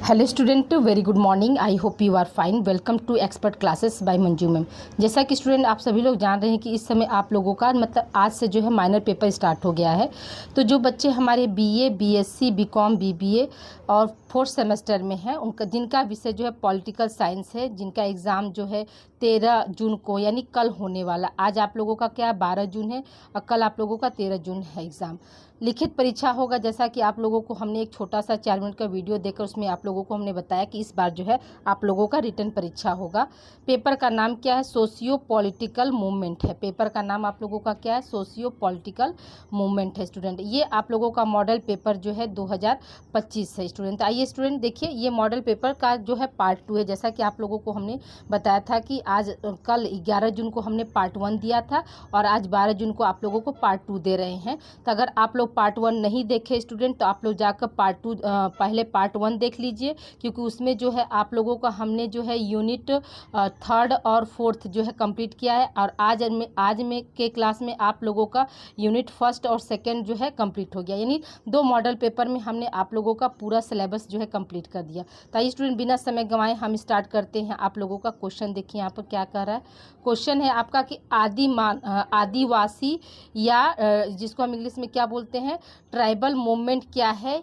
Hello student, very good morning. I hope you are fine. Welcome to expert classes by Manju ma'am. जैसा कि student आप सभी लोग जान रहे हैं कि इस समय आप लोगों का मतलब आज से जो है माइनर पेपर स्टार्ट हो गया है। तो जो बच्चे हमारे बीए, बीएससी, बीकॉम, बीबीए और फोर्थ सेमेस्टर में हैं, उनका जिनका विषय जो है पॉलिटिकल साइंस है, जिनका एग्ज़ाम जो है 13 जून को यानी कल होने वाला। आज आप लोगों का क्या 12 जून है और कल आप लोगों का 13 जून है एग्ज़ाम। लिखित परीक्षा होगा। जैसा कि आप लोगों को हमने एक छोटा सा 4 मिनट का वीडियो देकर उसमें आप लोगों को हमने बताया कि इस बार जो है आप लोगों का रिटन परीक्षा होगा। पेपर का नाम क्या है? सोशियो पॉलिटिकल मूवमेंट है। पेपर का नाम आप लोगों का क्या है? सोशियो पॉलिटिकल मूवमेंट है स्टूडेंट। ये आप लोगों का मॉडल पेपर जो है 2025 है स्टूडेंट। आइए स्टूडेंट देखिए, ये मॉडल पेपर का जो है पार्ट 2 है। जैसा कि आप लोगों को हमने बताया था कि आज कल 11 जून को हमने पार्ट 1 दिया था और आज 12 जून को आप लोगों को पार्ट 2 दे रहे हैं। तो अगर आप लोग पार्ट 1 नहीं देखे स्टूडेंट, तो आप लोग जाकर पार्ट 2 पहले पार्ट 1 देख लीजिए, क्योंकि उसमें जो है आप लोगों का हमने जो है यूनिट 3rd और 4th जो है कंप्लीट किया है। और आज में के क्लास में आप लोगों का यूनिट 1st और 2nd जो है कंप्लीट हो गया। यानी 2 मॉडल पेपर में हमने आप लोगों का पूरा सिलेबस जो है कंप्लीट कर दिया। तो आइए स्टूडेंट बिना समय गंवाए हम स्टार्ट करते हैं। आप लोगों का क्वेश्चन देखिए यहाँ पर क्या कह रहा है। क्वेश्चन है आपका कि आदिवासी या जिसको हम इंग्लिश में क्या बोलते हैं, ट्राइबल मूवमेंट क्या है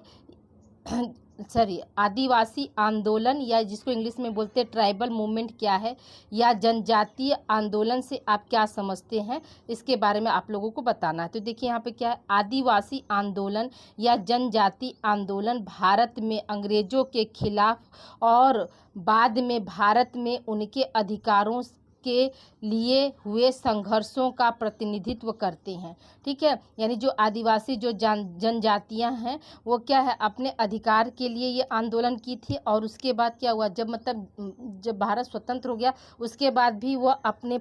सॉरी, आदिवासी आंदोलन या जिसको इंग्लिश में बोलते हैं ट्राइबल मूवमेंट क्या है, या जनजातीय आंदोलन से आप क्या समझते हैं, इसके बारे में आप लोगों को बताना है। तो देखिए यहाँ पे क्या है, आदिवासी आंदोलन या जनजातीय आंदोलन भारत में अंग्रेजों के खिलाफ और बाद में भारत में उनके अधिकारों के लिए हुए संघर्षों का प्रतिनिधित्व करते हैं। ठीक है, यानी जो आदिवासी जो जनजातियां हैं वो क्या है, अपने अधिकार के लिए ये आंदोलन की थी। और उसके बाद क्या हुआ, जब भारत स्वतंत्र हो गया उसके बाद भी वो अपने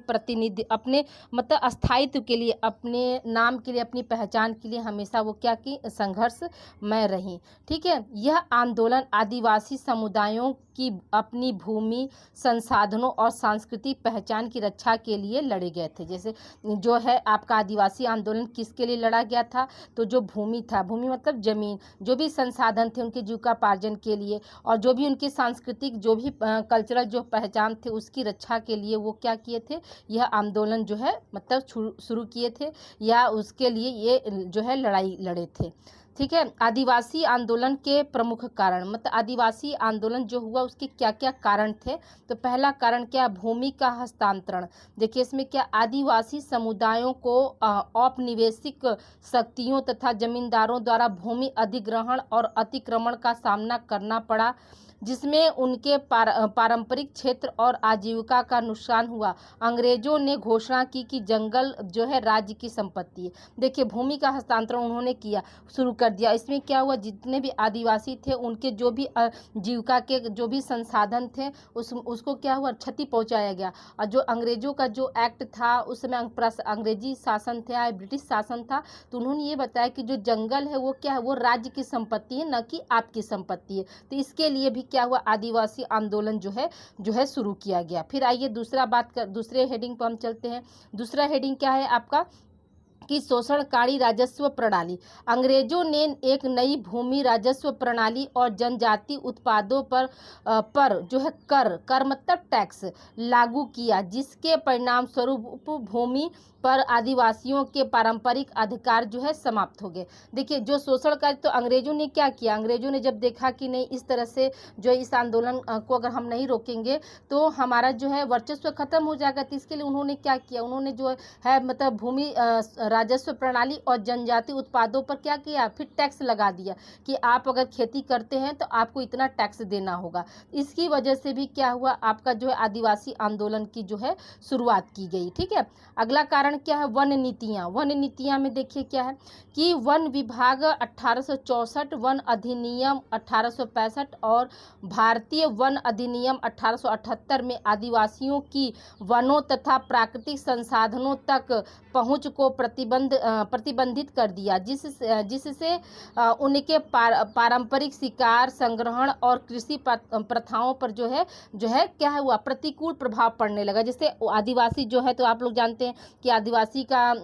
अपने मतलब स्थायित्व के लिए, अपने नाम के लिए, अपनी पहचान के लिए हमेशा वो क्या की, संघर्ष में रही। ठीक है, यह आंदोलन आदिवासी समुदायों की अपनी भूमि, संसाधनों और सांस्कृतिक पहचान की रक्षा के लिए लड़े गए थे। जैसे जो है आपका आदिवासी आंदोलन किसके लिए लड़ा गया था, तो जो भूमि था, भूमि मतलब जमीन, जो भी संसाधन थे उनके जीविकोपार्जन के लिए, और जो भी उनकी सांस्कृतिक जो भी कल्चरल जो पहचान थे उसकी रक्षा के लिए वो क्या किए थे, यह आंदोलन जो है मतलब शुरू किए थे, या उसके लिए ये जो है लड़ाई लड़े थे। ठीक है, आदिवासी आंदोलन के प्रमुख कारण, मतलब आदिवासी आंदोलन जो हुआ उसके क्या क्या कारण थे। तो पहला कारण क्या, भूमि का हस्तांतरण। देखिए इसमें क्या, आदिवासी समुदायों को औपनिवेशिक शक्तियों तथा जमींदारों द्वारा भूमि अधिग्रहण और अतिक्रमण का सामना करना पड़ा, जिसमें उनके पारंपरिक क्षेत्र और आजीविका का नुकसान हुआ। अंग्रेजों ने घोषणा की कि जंगल जो है राज्य की संपत्ति है। देखिए भूमि का हस्तांतरण उन्होंने किया, शुरू कर दिया। इसमें क्या हुआ, जितने भी आदिवासी थे उनके जो भी जीविका के जो भी संसाधन थे उसको क्या हुआ, क्षति पहुंचाया गया। और जो अंग्रेजों का जो एक्ट था उस समय अंग्रेजी शासन था, ब्रिटिश शासन था, तो उन्होंने ये बताया कि जो जंगल है वो क्या है, वो राज्य की संपत्ति है, न कि आपकी संपत्ति है। तो इसके लिए भी क्या हुआ, आदिवासी आंदोलन जो है शुरू किया गया। फिर आइए दूसरे हेडिंग पर हम चलते हैं। दूसरा हेडिंग क्या है आपका कि शोषणकारी राजस्व प्रणाली। अंग्रेजों ने एक नई भूमि राजस्व प्रणाली और जनजाति उत्पादों पर जो है कर मतलब टैक्स लागू किया, जिसके परिणाम स्वरूप भूमि पर आदिवासियों के पारंपरिक अधिकार जो है समाप्त हो गए। देखिए जो शोषणकारी, तो अंग्रेजों ने क्या किया, अंग्रेजों ने जब देखा कि नहीं इस तरह से जो इस आंदोलन को अगर हम नहीं रोकेंगे तो हमारा जो है वर्चस्व खत्म हो जाएगा, तो इसके लिए उन्होंने क्या किया, उन्होंने जो है मतलब भूमि राजस्व प्रणाली और जनजाति उत्पादों पर क्या किया, फिर टैक्स लगा दिया कि आप अगर खेती करते हैं तो आपको इतना टैक्स देना होगा। इसकी वजह से भी क्या हुआ, आपका जो है आदिवासी आंदोलन की जो है शुरुआत की गई। ठीक है, अगला कारण क्या है, वन नीतियाँ। वन नीतियाँ में देखिए क्या है कि वन विभाग 1864, वन अधिनियम 1865 और भारतीय वन अधिनियम 1878 में आदिवासियों की वनों तथा प्राकृतिक संसाधनों तक पहुंच को प्रतिबंधित कर दिया, जिससे उनके पारंपरिक शिकार, संग्रहण और कृषि प्रथाओं पर जो है क्या हुआ, प्रतिकूल प्रभाव पड़ने लगा। जैसे आदिवासी जो है, तो आप लोग जानते हैं कि आदिवासी का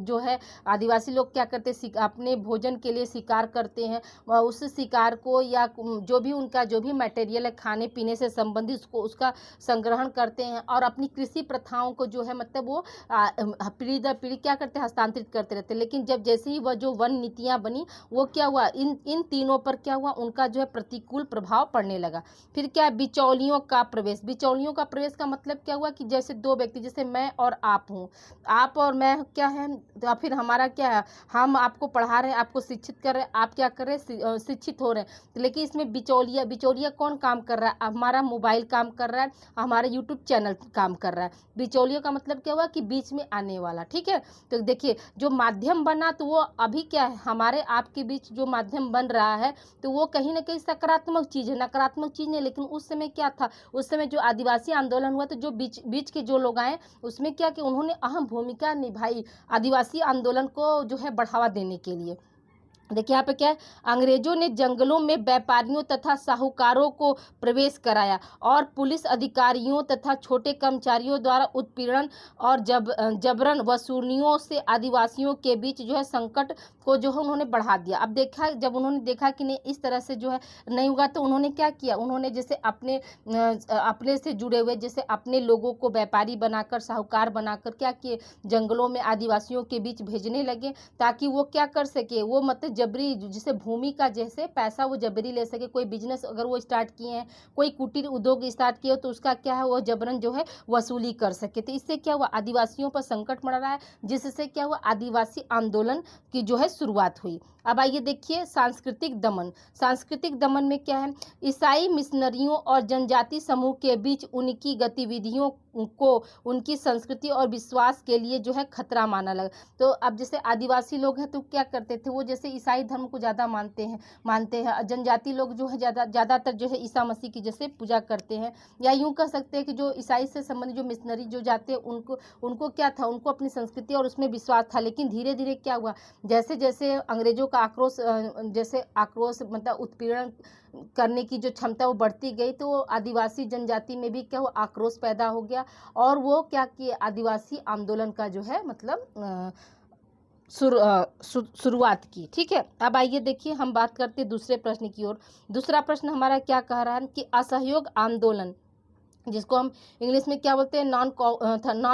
जो है आदिवासी लोग क्या करते हैं, अपने भोजन के लिए शिकार करते हैं। उस शिकार को या जो भी उनका जो भी मटेरियल है खाने पीने से संबंधित उसका संग्रहण करते हैं और अपनी कृषि प्रथाओं को जो है मतलब वो पीढ़ी दर पीढ़ी क्या करते हैं, हस्तांतरित करते रहते हैं। लेकिन जब जैसे ही वह जो वन नीतियाँ बनी, वो क्या हुआ, इन तीनों पर क्या हुआ, उनका जो है प्रतिकूल प्रभाव पड़ने लगा। फिर क्या, बिचौलियों का प्रवेश। बिचौलियों का प्रवेश का मतलब क्या हुआ कि जैसे दो व्यक्ति, जैसे मैं और आप हूँ, आप और मैं क्या है, तो फिर हमारा क्या है, हम आपको पढ़ा रहे हैं, आपको शिक्षित कर रहे हैं, आप क्या कर रहे हैं, शिक्षित हो रहे हैं। तो लेकिन इसमें बिचौलिया कौन काम कर रहा है, हमारा मोबाइल काम कर रहा है, हमारा यूट्यूब चैनल काम कर रहा है। बिचौलियों का मतलब क्या हुआ कि बीच में आने वाला। ठीक है, तो देखिए जो माध्यम बना, तो वो अभी क्या है, हमारे आपके बीच जो माध्यम बन रहा है, तो वो कहीं ना कहीं सकारात्मक चीज़ है, नकारात्मक चीज़ नहीं। लेकिन उस समय क्या था, उस समय जो आदिवासी आंदोलन हुआ, तो जो बीच के जो लोग आए, उसमें क्या कि उन्होंने अहम भूमिका निभाई आदिवासी आंदोलन को जो है बढ़ावा देने के लिए। देखिए यहाँ पे क्या है, अंग्रेजों ने जंगलों में व्यापारियों तथा साहूकारों को प्रवेश कराया और पुलिस अधिकारियों तथा छोटे कर्मचारियों द्वारा उत्पीड़न और जबरन वसूलियों से आदिवासियों के बीच जो है संकट को जो है उन्होंने बढ़ा दिया। अब देखा, जब उन्होंने देखा कि नहीं इस तरह से जो है नहीं होगा, तो उन्होंने क्या किया, उन्होंने जैसे अपने से जुड़े हुए जैसे अपने लोगों को व्यापारी बनाकर, साहूकार बनाकर क्या किए, जंगलों में आदिवासियों के बीच भेजने लगे, ताकि वो क्या कर सके, वो मतलब जबरी, जिसे भूमि का जैसे पैसा वो जबरी ले सके। कोई बिजनेस अगर वो स्टार्ट किए हैं, कोई कुटीर उद्योग स्टार्ट किए हो, तो उसका क्या है, वो जबरन जो है वसूली कर सके। तो इससे क्या हुआ, आदिवासियों पर संकट मड़ रहा है, जिससे क्या हुआ, आदिवासी आंदोलन की जो है शुरुआत हुई। अब आइए देखिए सांस्कृतिक दमन। सांस्कृतिक दमन में क्या है, ईसाई मिशनरियों और जनजाति समूह के बीच उनकी गतिविधियों को उनकी संस्कृति और विश्वास के लिए जो है खतरा माना लगा। तो अब जैसे आदिवासी लोग हैं, तो क्या करते थे, वो जैसे ईसाई धर्म को ज़्यादा मानते हैं। जनजाति लोग जो है ज़्यादातर जो है ईसा मसीह की जैसे पूजा करते हैं। या यूँ कह सकते हैं कि जो ईसाई से संबंधित जो मिशनरी जो जाते हैं, उनको क्या था, उनको अपनी संस्कृति और उसमें विश्वास था। लेकिन धीरे धीरे क्या हुआ, जैसे जैसे अंग्रेजों का आक्रोश मतलब उत्पीड़न करने की जो क्षमता वो बढ़ती गई, तो आदिवासी जनजाति में भी क्या हुआ, आक्रोश पैदा हो गया। और वो क्या किए, आदिवासी आंदोलन का जो है मतलब शुरुआत की। ठीक है, अब आइए देखिए हम बात करते हैं दूसरे प्रश्न की ओर। दूसरा प्रश्न हमारा क्या कह रहा है कि असहयोग आंदोलन, जिसको हम इंग्लिश में क्या बोलते हैं, नॉन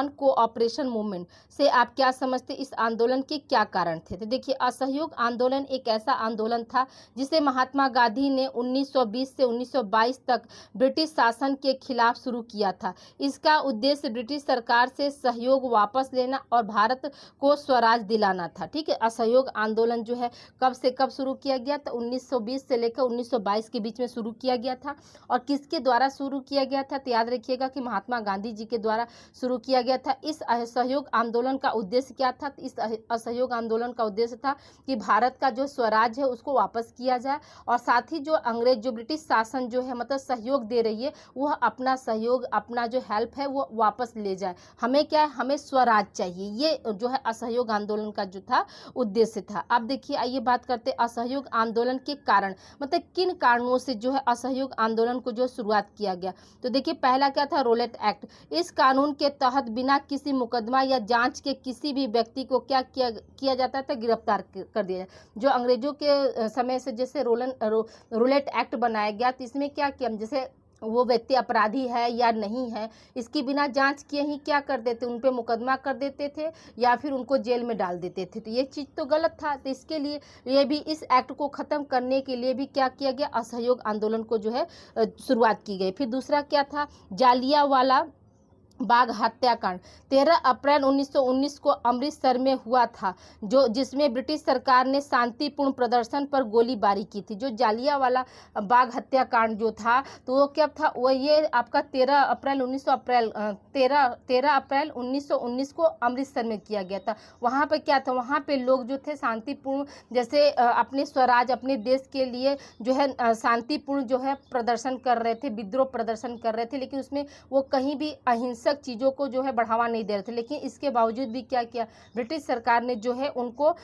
कोऑपरेशन मूवमेंट से आप क्या समझते, इस आंदोलन के क्या कारण थे। तो देखिए असहयोग आंदोलन एक ऐसा आंदोलन था जिसे महात्मा गांधी ने 1920 से 1922 तक ब्रिटिश शासन के खिलाफ शुरू किया था। इसका उद्देश्य ब्रिटिश सरकार से सहयोग वापस लेना और भारत को स्वराज दिलाना था। ठीक है, असहयोग आंदोलन जो है कब से कब शुरू किया गया, तो 1920 से लेकर 1922 के बीच में शुरू किया गया था। और किसके द्वारा शुरू किया गया था, तो याद रखिएगा कि महात्मा गांधी जी के द्वारा शुरू किया गया था। इस असहयोग आंदोलन का उद्देश्य क्या था, इस असहयोग आंदोलन का उद्देश्य था कि भारत का जो स्वराज है उसको वापस किया जाए, और साथ ही जो अंग्रेज जो ब्रिटिश शासन जो है मतलब सहयोग दे रही है, वह अपना सहयोग, अपना जो हेल्प है वो वापस ले जाए। हमें क्या है, हमें स्वराज चाहिए। ये जो है असहयोग आंदोलन का जो था उद्देश्य था। अब देखिए आइए बात करते असहयोग आंदोलन के कारण, मतलब किन कारणों से जो है असहयोग आंदोलन को जो शुरुआत किया गया। तो देखिए पहला क्या था, रोलेट एक्ट। इस कानून के तहत बिना किसी मुकदमा या जांच के किसी भी व्यक्ति को क्या किया जाता था, गिरफ्तार कर दिया जाए। जो अंग्रेजों के समय से जैसे रोलेट एक्ट बनाया गया, तो इसमें क्या किया, जैसे वो व्यक्ति अपराधी है या नहीं है, इसकी बिना जांच किए ही क्या कर देते, उन पे मुकदमा कर देते थे या फिर उनको जेल में डाल देते थे। तो ये चीज़ तो गलत था। तो इसके लिए ये भी, इस एक्ट को ख़त्म करने के लिए भी क्या किया गया, असहयोग आंदोलन को जो है शुरुआत की गई। फिर दूसरा क्या था, जालियांवाला बाग हत्याकांड 13 अप्रैल 1919 को अमृतसर में हुआ था, जिसमें ब्रिटिश सरकार ने शांतिपूर्ण प्रदर्शन पर गोलीबारी की थी। जो जालियांवाला बाग हत्याकांड जो था, तो वो क्या था, वो ये आपका 13 अप्रैल 1919 को अमृतसर में किया गया था। वहाँ पे क्या था, वहाँ पे लोग जो थे शांतिपूर्ण, जैसे अपने स्वराज, अपने देश के लिए जो है शांतिपूर्ण जो है प्रदर्शन कर रहे थे, विद्रोह प्रदर्शन कर रहे थे। लेकिन उसमें वो कहीं भी अहिंसक चीज़ों को जो है बढ़ावा नहीं दे रहे थे। लेकिन इसके बावजूद भी क्या किया, ब्रिटिश सरकार ने जो है उनको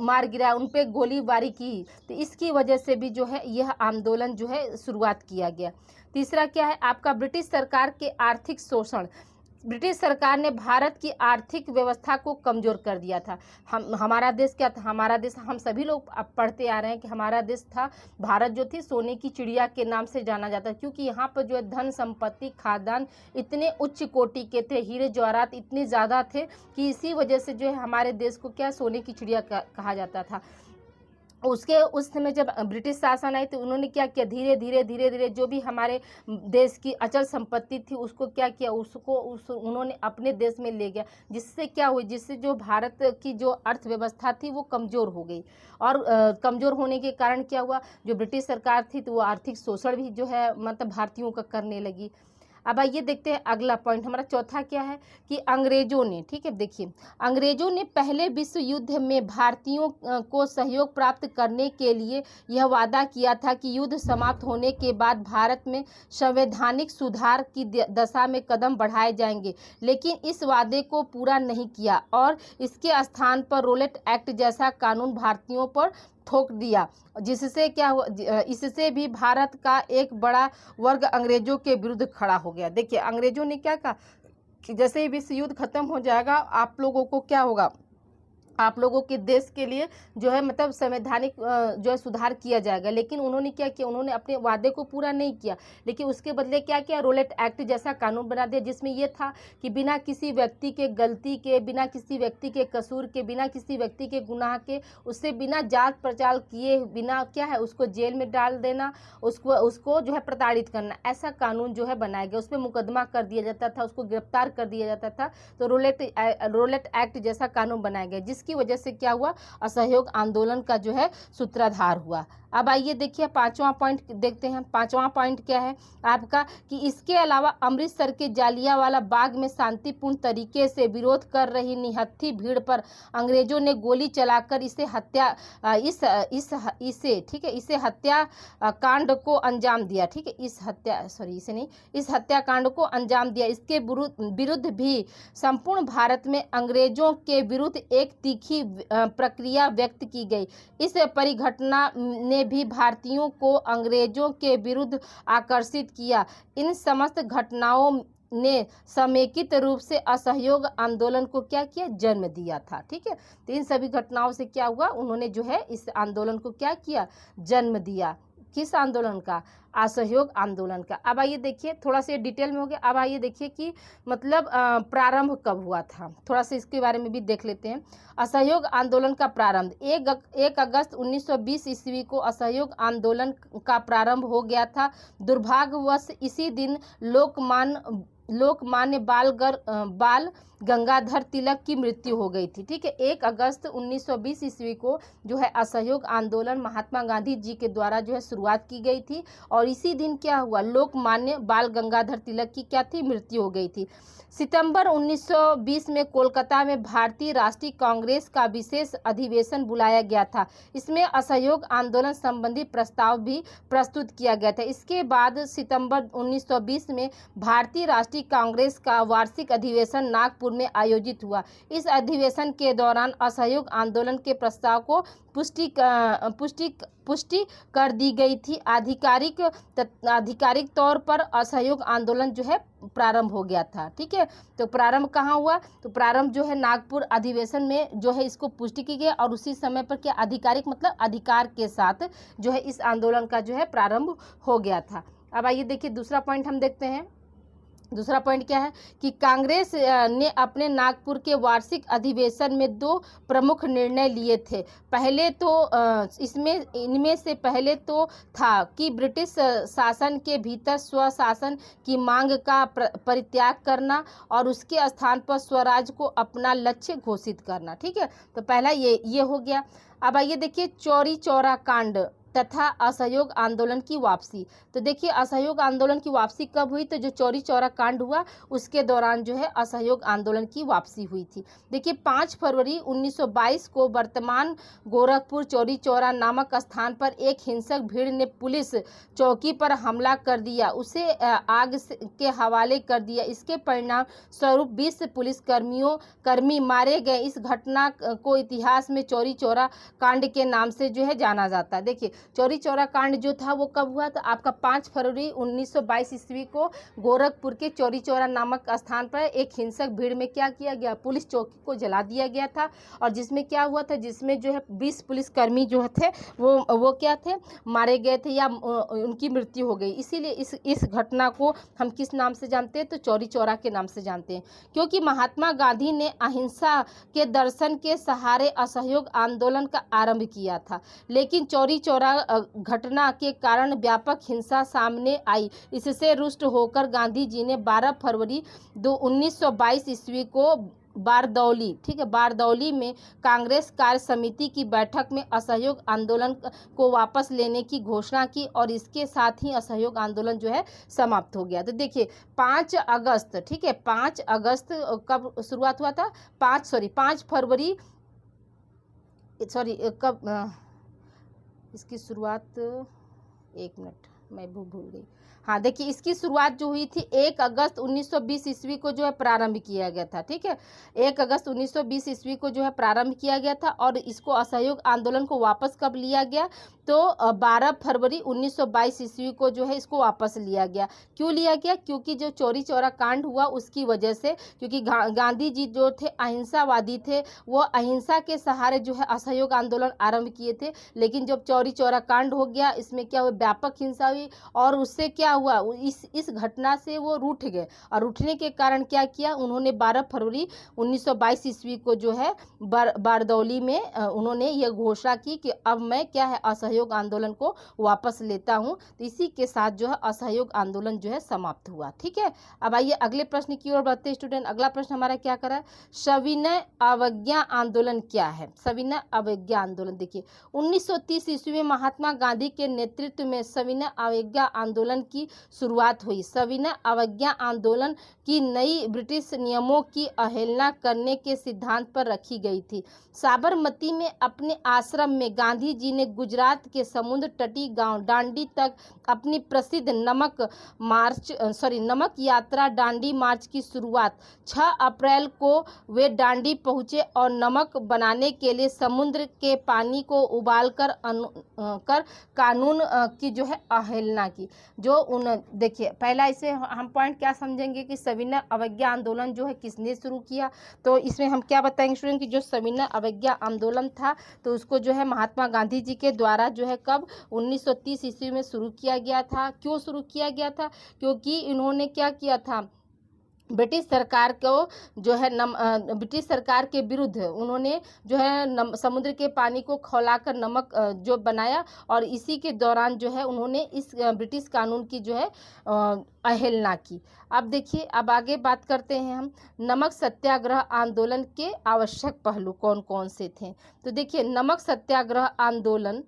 मार गिराया, उन पे गोलीबारी की। तो इसकी वजह से भी जो है यह आंदोलन जो है शुरुआत किया गया। तीसरा क्या है आपका, ब्रिटिश सरकार के आर्थिक शोषण। ब्रिटिश सरकार ने भारत की आर्थिक व्यवस्था को कमज़ोर कर दिया था। हमारा देश क्या था? हमारा देश, हम सभी लोग अब पढ़ते आ रहे हैं कि हमारा देश था, भारत जो थी सोने की चिड़िया के नाम से जाना जाता है, क्योंकि यहाँ पर जो है धन संपत्ति खाद्यान्न इतने उच्च कोटि के थे, हीरे जवाहरात इतने ज़्यादा थे कि इसी वजह से जो है हमारे देश को क्या सोने की चिड़िया कहा जाता था। उसके उस समय जब ब्रिटिश शासन आई तो उन्होंने क्या किया, धीरे धीरे जो भी हमारे देश की अचल संपत्ति थी उसको क्या किया, उन्होंने अपने देश में ले गया, जिससे क्या हुई, जिससे जो भारत की जो अर्थव्यवस्था थी वो कमज़ोर हो गई। और कमज़ोर होने के कारण क्या हुआ, जो ब्रिटिश सरकार थी तो वो आर्थिक शोषण भी जो है मतलब भारतीयों का करने लगी। अब आइए देखते हैं अगला पॉइंट, हमारा चौथा क्या है कि अंग्रेजों ने, ठीक है देखिए, अंग्रेजों ने पहले विश्व युद्ध में भारतीयों को सहयोग प्राप्त करने के लिए यह वादा किया था कि युद्ध समाप्त होने के बाद भारत में संवैधानिक सुधार की दशा में कदम बढ़ाए जाएंगे, लेकिन इस वादे को पूरा नहीं किया और इसके स्थान पर रोलेट एक्ट जैसा कानून भारतीयों पर थोप दिया, जिससे क्या हुआ, इससे भी भारत का एक बड़ा वर्ग अंग्रेजों के विरुद्ध खड़ा हो गया। देखिए अंग्रेजों ने क्या कहा कि जैसे ही विश्व युद्ध खत्म हो जाएगा आप लोगों को क्या होगा, आप लोगों के देश के लिए जो है मतलब संवैधानिक जो है सुधार किया जाएगा। लेकिन उन्होंने क्या किया, उन्होंने अपने वादे को पूरा नहीं किया, लेकिन उसके बदले क्या किया, रोलेट एक्ट जैसा कानून बना दिया, जिसमें यह था कि बिना किसी व्यक्ति के गलती के, बिना किसी व्यक्ति के कसूर के, बिना किसी व्यक्ति के गुनाह के, उससे बिना जांच पड़ताल किए बिना क्या है उसको जेल में डाल देना, उसको जो है प्रताड़ित करना, ऐसा कानून जो है बनाया गया। उस पर मुकदमा कर दिया जाता था, उसको गिरफ्तार कर दिया जाता था। तो रोलेट एक्ट जैसा कानून बनाया गया, जिसकी वजह से क्या हुआ, असहयोग आंदोलन का जो है सूत्रधार हुआ। अब आइए देखिए पांचवां पॉइंट देखते हैं। पांचवां पॉइंट क्या है आपका कि इसके अलावा अमृतसर के जालियांवाला बाग में शांतिपूर्ण तरीके से विरोध कर रही निहत्थी भीड़ पर अंग्रेजों ने गोली चलाकर इसे हत्या कांड को अंजाम दिया। ठीक है, इस हत्याकांड को अंजाम दिया। इसके विरुद्ध भी संपूर्ण भारत में अंग्रेजों के विरुद्ध एक तीखी प्रक्रिया व्यक्त की गई। इस परिघटना ने भी भारतीयों को अंग्रेजों के विरुद्ध आकर्षित किया। इन समस्त घटनाओं ने समेकित रूप से असहयोग आंदोलन को क्या किया, जन्म दिया था। ठीक है, तो इन सभी घटनाओं से क्या हुआ, उन्होंने जो है इस आंदोलन को क्या किया, जन्म दिया। किस आंदोलन का, असहयोग आंदोलन का। अब आइए देखिए, थोड़ा सा डिटेल में हो गया। अब आइए देखिए कि मतलब प्रारंभ कब हुआ था, थोड़ा सा इसके बारे में भी देख लेते हैं। असहयोग आंदोलन का प्रारंभ 1 अगस्त 1920 ईस्वी को असहयोग आंदोलन का प्रारंभ हो गया था। दुर्भाग्यवश इसी दिन लोकमान्य बाल गंगाधर तिलक की मृत्यु हो गई थी। ठीक है, 1 अगस्त 1920 ईस्वी को जो है असहयोग आंदोलन महात्मा गांधी जी के द्वारा जो है शुरुआत की गई थी, और इसी दिन क्या हुआ, लोकमान्य बाल गंगाधर तिलक की क्या थी, मृत्यु हो गई थी। सितंबर 1920 में कोलकाता में भारतीय राष्ट्रीय कांग्रेस का विशेष अधिवेशन बुलाया गया था। इसमें असहयोग आंदोलन संबंधी प्रस्ताव भी प्रस्तुत किया गया था। इसके बाद सितंबर 1920 में भारतीय राष्ट्रीय कांग्रेस का वार्षिक अधिवेशन नागपुर में आयोजित हुआ। इस अधिवेशन के दौरान असहयोग आंदोलन के प्रस्ताव को पुष्टि कर दी गई थी। आधिकारिक तौर पर असहयोग आंदोलन जो है प्रारंभ हो गया था। ठीक है, तो प्रारंभ कहाँ हुआ, तो प्रारंभ जो है नागपुर अधिवेशन में जो है इसको पुष्टि की गई, और उसी समय पर क्या आधिकारिक मतलब अधिकार के साथ जो है इस आंदोलन का जो है प्रारंभ हो गया था। अब आइए देखिए दूसरा पॉइंट हम देखते हैं। दूसरा पॉइंट क्या है कि कांग्रेस ने अपने नागपुर के वार्षिक अधिवेशन में 2 प्रमुख निर्णय लिए थे। पहले तो इनमें से पहले तो था कि ब्रिटिश शासन के भीतर स्वशासन की मांग का परित्याग करना और उसके स्थान पर स्वराज को अपना लक्ष्य घोषित करना। ठीक है, तो पहला ये हो गया। अब आइए देखिए चौरी चौरा कांड तथा असहयोग आंदोलन की वापसी। तो देखिए असहयोग आंदोलन की वापसी कब हुई, तो जो चौरी चौरा कांड हुआ उसके दौरान जो है असहयोग आंदोलन की वापसी हुई थी। देखिए 5 फरवरी 1922 को वर्तमान गोरखपुर चौरी चौरा नामक स्थान पर एक हिंसक भीड़ ने पुलिस चौकी पर हमला कर दिया, उसे आग के हवाले कर दिया। इसके परिणाम स्वरूप 20 पुलिसकर्मी मारे गए। इस घटना को इतिहास में चौरी चौरा कांड के नाम से जो है जाना जाता है। देखिए चौरी चौरा कांड जो था वो कब हुआ? तो आपका 5 फरवरी 1922 ईस्वी को गोरखपुर के चौरी चौरा नामक स्थान पर एक हिंसक भीड़ में क्या किया गया? पुलिस चौकी को जला दिया गया था। और जिसमें क्या हुआ था? जिसमें जो है 20 पुलिसकर्मी जो थे वो क्या थे? मारे गए थे या उनकी मृत्यु हो गई। इसीलिए इस घटना को हम किस नाम से जानते हैं? तो चौरी चौरा के नाम से जानते हैं, क्योंकि महात्मा गांधी ने अहिंसा के दर्शन के सहारे असहयोग आंदोलन का आरंभ किया था। लेकिन चौरी चौरा घटना के कारण व्यापक हिंसा सामने आई। इससे रुष्ट होकर गांधी जी ने 12 फरवरी 1922 ईस्वी को बारदौली, ठीक है, बारदौली में कांग्रेस कार्य समिति की बैठक में असहयोग आंदोलन को वापस लेने की घोषणा की और इसके साथ ही असहयोग आंदोलन जो है समाप्त हो गया। तो देखिए 5 अगस्त, ठीक है, 5 अगस्त कब शुरुआत हुआ था? 5 फरवरी, सॉरी कब इसकी शुरुआत, एक मिनट मैं भूल गई। हाँ देखिए, इसकी शुरुआत जो हुई थी 1 अगस्त 1920 ईस्वी को जो है प्रारंभ किया गया था। ठीक है, 1 अगस्त 1920 ईस्वी को जो है प्रारंभ किया गया था और इसको असहयोग आंदोलन को वापस कब लिया गया? तो 12 फरवरी 1922 ईस्वी को जो है इसको वापस लिया गया। क्यों लिया गया? क्योंकि जो चौरी चौरा कांड हुआ उसकी वजह से, क्योंकि गांधी जी जो थे अहिंसावादी थे, वो अहिंसा के सहारे जो है असहयोग आंदोलन आरंभ किए थे। लेकिन जब चौरी चौरा कांड हो गया, इसमें क्या हुआ? व्यापक हिंसा हुई और उससे क्या हुआ? इस घटना से वो रूठ गए और उठने के कारण क्या किया उन्होंने? 12 फरवरी 1922 ईस्वी को जो है बारदौली में उन्होंने ये घोषणा की कि अब मैं क्या है असहयोग आंदोलन को वापस लेता हूं। तो इसी के साथ जो है असहयोग आंदोलन जो है समाप्त हुआ। ठीक है, अब आइए अगले प्रश्न की ओर बढ़ते हैं स्टूडेंट। अगला प्रश्न हमारा क्या करा है? सविनय अवज्ञा आंदोलन क्या है? सविनय अवज्ञा आंदोलन, देखिए 1930 ईस्वी में महात्मा गांधी के नेतृत्व में सविनय अवज्ञा आंदोलन की शुरुआत हुई। सविनय अवज्ञा आंदोलन की नई ब्रिटिश नियमों की अवहेलना करने के सिद्धांत पर रखी गई थी। साबरमती में अपने आश्रम में गांधी जी ने गुजरात के समुद्र तटी गांव डांडी तक अपनी प्रसिद्ध नमक यात्रा डांडी मार्च की शुरुआत 6 अप्रैल को वे डांडी पहुंचे और नमक बनाने के लिए समुद्र के पानी को उबालकर कर कानून की जो है अवहेलना की। जो देखिए पहला इसे हम पॉइंट क्या समझेंगे कि सविनय अवज्ञा आंदोलन जो है किसने शुरू किया? तो इसमें हम क्या बताएंगे स्टूडेंट कि जो सविनय अवज्ञा आंदोलन था तो उसको जो है महात्मा गांधी जी के द्वारा जो है कब 1930 ईस्वी में शुरू किया गया था। क्यों शुरू किया गया था? क्योंकि इन्होंने क्या किया था, ब्रिटिश सरकार को जो है ब्रिटिश सरकार के विरुद्ध उन्होंने जो है समुद्र के पानी को खौलाकर नमक जो बनाया और इसी के दौरान जो है उन्होंने इस ब्रिटिश कानून की जो है अवहेलना की। अब देखिए, अब आगे बात करते हैं हम नमक सत्याग्रह आंदोलन के आवश्यक पहलू कौन कौन से थे। तो देखिए नमक सत्याग्रह आंदोलन,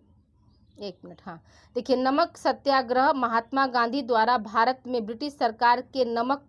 एक मिनट, हाँ देखिए, नमक सत्याग्रह महात्मा गांधी द्वारा भारत में ब्रिटिश सरकार के नमक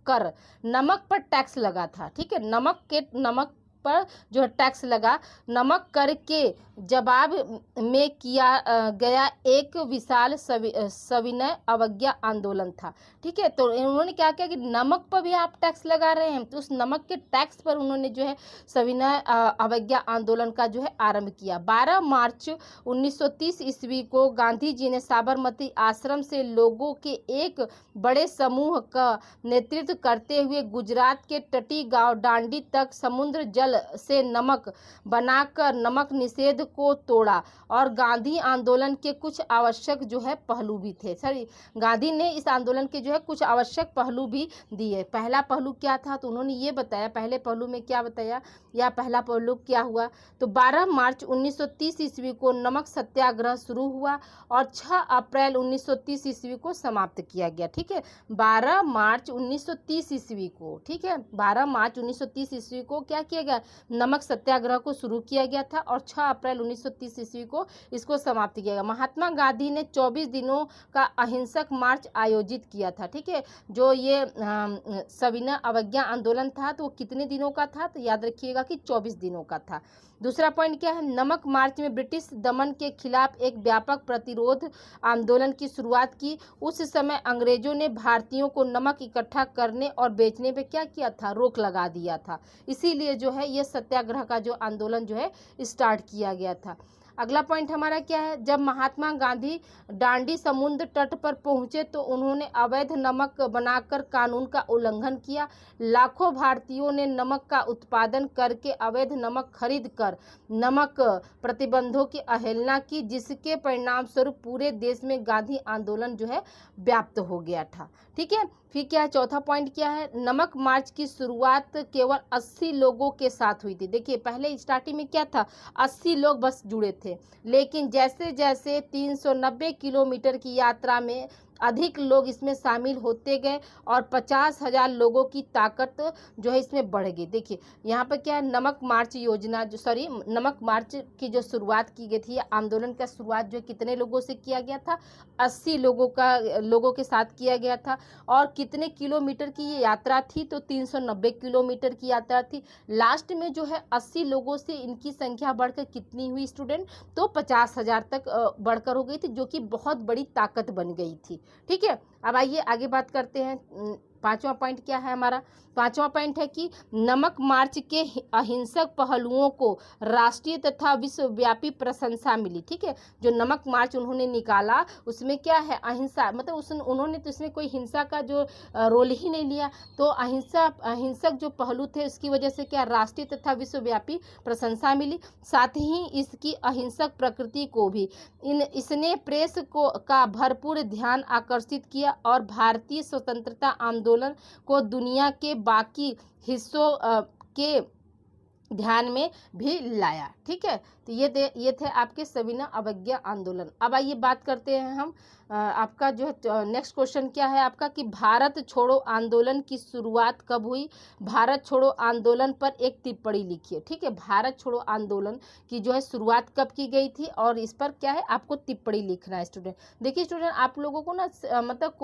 पर टैक्स लगा था। ठीक है, नमक पर जो है टैक्स लगा, नमक कर के जवाब में किया गया एक विशाल सविनय अवज्ञा आंदोलन था। ठीक है, तो उन्होंने क्या किया कि नमक पर भी आप टैक्स लगा रहे हैं, तो उस नमक के टैक्स पर उन्होंने जो है सविनय अवज्ञा आंदोलन का जो है आरंभ किया। 12 मार्च 1930 ईस्वी को गांधी जी ने साबरमती आश्रम से लोगों के एक बड़े समूह का नेतृत्व करते हुए गुजरात के तटी गांव डांडी तक समुद्र जल से नमक बनाकर नमक निषेध को तोड़ा और गांधी आंदोलन के कुछ आवश्यक जो है पहलू भी थे। गांधी ने इस आंदोलन के जो है कुछ आवश्यक पहलू भी दिए। पहला पहलू क्या था? तो उन्होंने ये बताया, पहले पहलू में क्या बताया या पहला पहलू क्या हुआ? तो 12 मार्च 1930 ईस्वी को नमक सत्याग्रह शुरू हुआ और 6 अप्रैल 1930 ईस्वी को समाप्त किया गया। ठीक है, 12 मार्च 1930 ईस्वी को, ठीक है, 12 मार्च 1930 ईस्वी को क्या किया गया? नमक सत्याग्रह को शुरू किया गया था और 6 अप्रैल 1930 ईस्वी को इसको समाप्त किया गया। महात्मा गांधी ने 24 दिनों का अहिंसक मार्च आयोजित किया था। ठीक है, जो ये सविनय अवज्ञा आंदोलन था तो वो कितने दिनों का था? तो याद रखिएगा कि 24 दिनों का था। दूसरा पॉइंट क्या है? नमक मार्च में ब्रिटिश दमन के खिलाफ एक व्यापक प्रतिरोध आंदोलन की शुरुआत की। उस समय अंग्रेजों ने भारतीयों को नमक इकट्ठा करने और बेचने पे क्या किया था? रोक लगा दिया था। इसीलिए जो है ये सत्याग्रह का जो आंदोलन जो है स्टार्ट किया गया था। अगला पॉइंट हमारा क्या है, जब महात्मा गांधी डांडी समुद्र तट पर पहुंचे तो उन्होंने अवैध नमक बनाकर कानून का उल्लंघन किया। लाखों भारतीयों ने नमक का उत्पादन करके अवैध नमक खरीद कर नमक प्रतिबंधों की अवहेलना की, जिसके परिणाम स्वरूप पूरे देश में गांधी आंदोलन जो है व्याप्त हो गया था। ठीक है, फिर क्या है, चौथा पॉइंट क्या है, नमक मार्च की शुरुआत केवल 80 लोगों के साथ हुई थी। देखिए पहले स्टार्टिंग में क्या था, 80 लोग बस जुड़े थे, लेकिन जैसे जैसे 390 किलोमीटर की यात्रा में अधिक लोग इसमें शामिल होते गए और 50,000 लोगों की ताकत जो है इसमें बढ़ गई। देखिए यहाँ पर क्या है, नमक मार्च योजना नमक मार्च की जो शुरुआत की गई थी, आंदोलन का शुरुआत जो कितने लोगों से किया गया था, 80 लोगों के साथ किया गया था। और कितने किलोमीटर की ये यात्रा थी, तो 390 किलोमीटर की यात्रा थी। लास्ट में जो है 80 लोगों से इनकी संख्या बढ़कर कितनी हुई स्टूडेंट, तो 50,000 तक बढ़कर हो गई थी, जो कि बहुत बड़ी ताकत बन गई थी। ठीक है, अब आइए आगे बात करते हैं। पांचवा पॉइंट क्या है हमारा, पांचवा पॉइंट है कि नमक मार्च के अहिंसक पहलुओं को राष्ट्रीय तथा विश्वव्यापी प्रशंसा मिली। ठीक है, जो नमक मार्च उन्होंने निकाला उसमें क्या है, अहिंसा, मतलब उन्होंने तो इसमें कोई हिंसा का जो रोल ही नहीं लिया, तो अहिंसक जो पहलू थे उसकी वजह से क्या राष्ट्रीय तथा विश्वव्यापी प्रशंसा मिली। साथ ही इसकी अहिंसक प्रकृति को भी इसने प्रेस को का भरपूर ध्यान आकर्षित किया और भारतीय स्वतंत्रता आंदोलन को दुनिया के बाकी हिस्सों के ध्यान में भी लाया। ठीक है, तो ये थे आपके सविनय अवज्ञा आंदोलन। अब आइए बात करते हैं हम आपका जो है नेक्स्ट क्वेश्चन क्या है आपका, कि भारत छोड़ो आंदोलन की शुरुआत कब हुई। भारत छोड़ो आंदोलन पर एक टिप्पणी लिखिए। ठीक है, भारत छोड़ो आंदोलन की जो है शुरुआत कब की गई थी और इस पर क्या है आपको टिप्पणी लिखना है स्टूडेंट। देखिए स्टूडेंट, आप लोगों को ना मतलब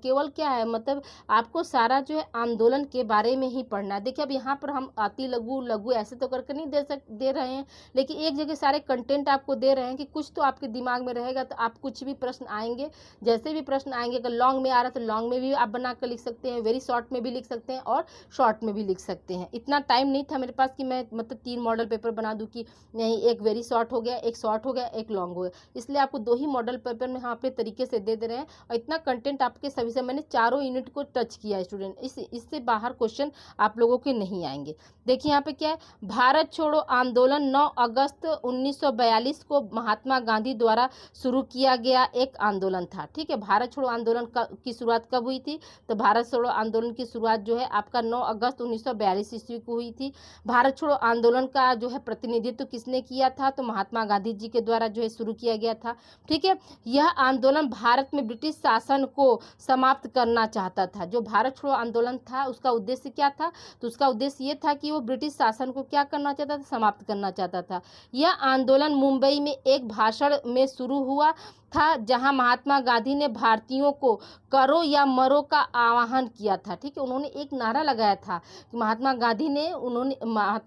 केवल क्या है, मतलब आपको सारा जो है आंदोलन के बारे में ही पढ़ना है। देखिए अब यहाँ पर हम अति लघु लघु ऐसे तो करके नहीं दे रहे हैं, लेकिन एक जगह सारे कंटेंट आपको दे रहे हैं कि कुछ तो आपके दिमाग में रहेगा, तो आप कुछ भी प्रश्न आएंगे, जैसे भी प्रश्न आएंगे, अगर लॉन्ग में आ रहा है तो लॉन्ग में भी आप बना कर लिख सकते हैं, वेरी शॉर्ट में भी लिख सकते हैं और शॉर्ट में भी लिख सकते हैं। इतना टाइम नहीं था मेरे पास कि मैं मतलब 3 मॉडल पेपर बना दूं, कि नहीं एक वेरी शॉर्ट हो गया, एक शॉर्ट हो गया, एक लॉन्ग हो गया, इसलिए आपको 2 ही मॉडल पेपर में हम अपने तरीके से दे रहे हैं। और इतना कंटेंट आपके सभी से मैंने चारों यूनिट को टच किया है स्टूडेंट, इससे बाहर क्वेश्चन आप लोगों के नहीं आएंगे। देखिए यहाँ पे क्या है, भारत छोड़ो आंदोलन 9 अगस्त 1942 को महात्मा गांधी द्वारा शुरू किया गया एक आंदोलन था। ठीक है, भारत छोड़ो आंदोलन की शुरुआत कब हुई थी, तो भारत छोड़ो आंदोलन की शुरुआत जो है आपका 9 अगस्त 1942 ईस्वी को हुई थी। भारत छोड़ो आंदोलन का जो है प्रतिनिधित्व किसने किया था, तो महात्मा गांधी जी के द्वारा जो है शुरू किया गया था। ठीक है, यह आंदोलन भारत में ब्रिटिश शासन को समाप्त करना चाहता था। जो भारत छोड़ो आंदोलन था उसका उद्देश्य क्या था, तो उसका उद्देश्य ये था कि वो ब्रिटिश शासन को क्या करना चाहता था, समाप्त करना चाहता था। यह आंदोलन मुंबई में एक भाषण में शुरू हुआ था, जहां महात्मा गांधी ने भारतीयों को करो या मरो का आह्वान किया था। ठीक है, उन्होंने एक नारा लगाया था, महात्मा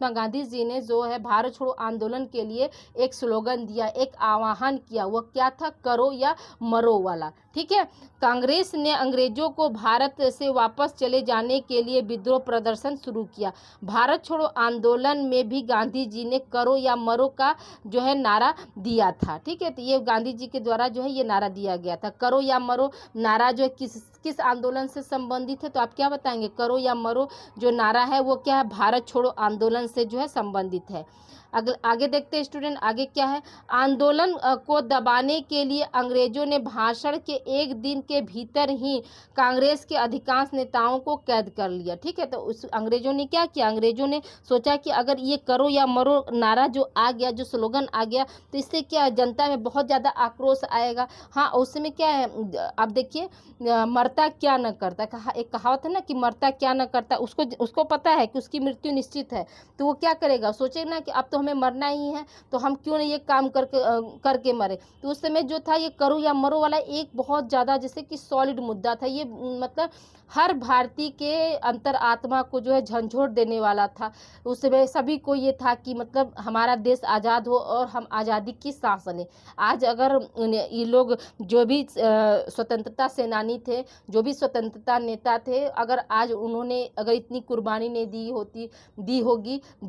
गांधी जी ने जो है भारत छोड़ो आंदोलन के लिए एक स्लोगन दिया, एक आह्वान किया, वो क्या था, करो या मरो वाला। ठीक है, कांग्रेस ने अंग्रेजों को भारत से वापस चले जाने के लिए विद्रोह प्रदर्शन शुरू किया। भारत छोड़ो आंदोलन में भी गांधी जी ने करो या मरो का जो है नारा दिया था। ठीक है, तो ये गांधी जी के द्वारा जो है ये नारा दिया गया था। करो या मरो नारा जो है किस आंदोलन से संबंधित है, तो आप क्या बताएंगे, करो या मरो जो नारा है वो क्या है, भारत छोड़ो आंदोलन से जो है संबंधित है। आगे देखते हैं स्टूडेंट, आगे क्या है, आंदोलन को दबाने के लिए अंग्रेजों ने भाषण के एक दिन के भीतर ही कांग्रेस के अधिकांश नेताओं को कैद कर लिया। ठीक है, तो उस अंग्रेजों ने क्या किया, अंग्रेजों ने सोचा कि अगर ये करो या मरो नारा जो आ गया, जो स्लोगन आ गया, तो इससे क्या जनता में बहुत ज़्यादा आक्रोश आएगा। हाँ, उसमें क्या है, अब देखिए मरता क्या न करता, एक कहावत है ना कि मरता क्या न करता, उसको पता है कि उसकी मृत्यु निश्चित है, तो वो क्या करेगा, सोचेगा ना कि अब तो हमें मरना ही है, तो हम क्यों नहीं ये काम करके मरे। तो उस समय जो था ये करो या मरो वाला एक बहुत ज़्यादा जैसे कि सॉलिड मुद्दा था। ये मतलब हर भारतीय के अंतर आत्मा को जो है झंझोर देने वाला था। उस समय सभी को ये था कि मतलब हमारा देश आज़ाद हो और हम आज़ादी की सांस लें। आज अगर ये लोग जो भी स्वतंत्रता सेनानी थे, जो भी स्वतंत्रता नेता थे, अगर आज उन्होंने अगर इतनी कुर्बानी नहीं दी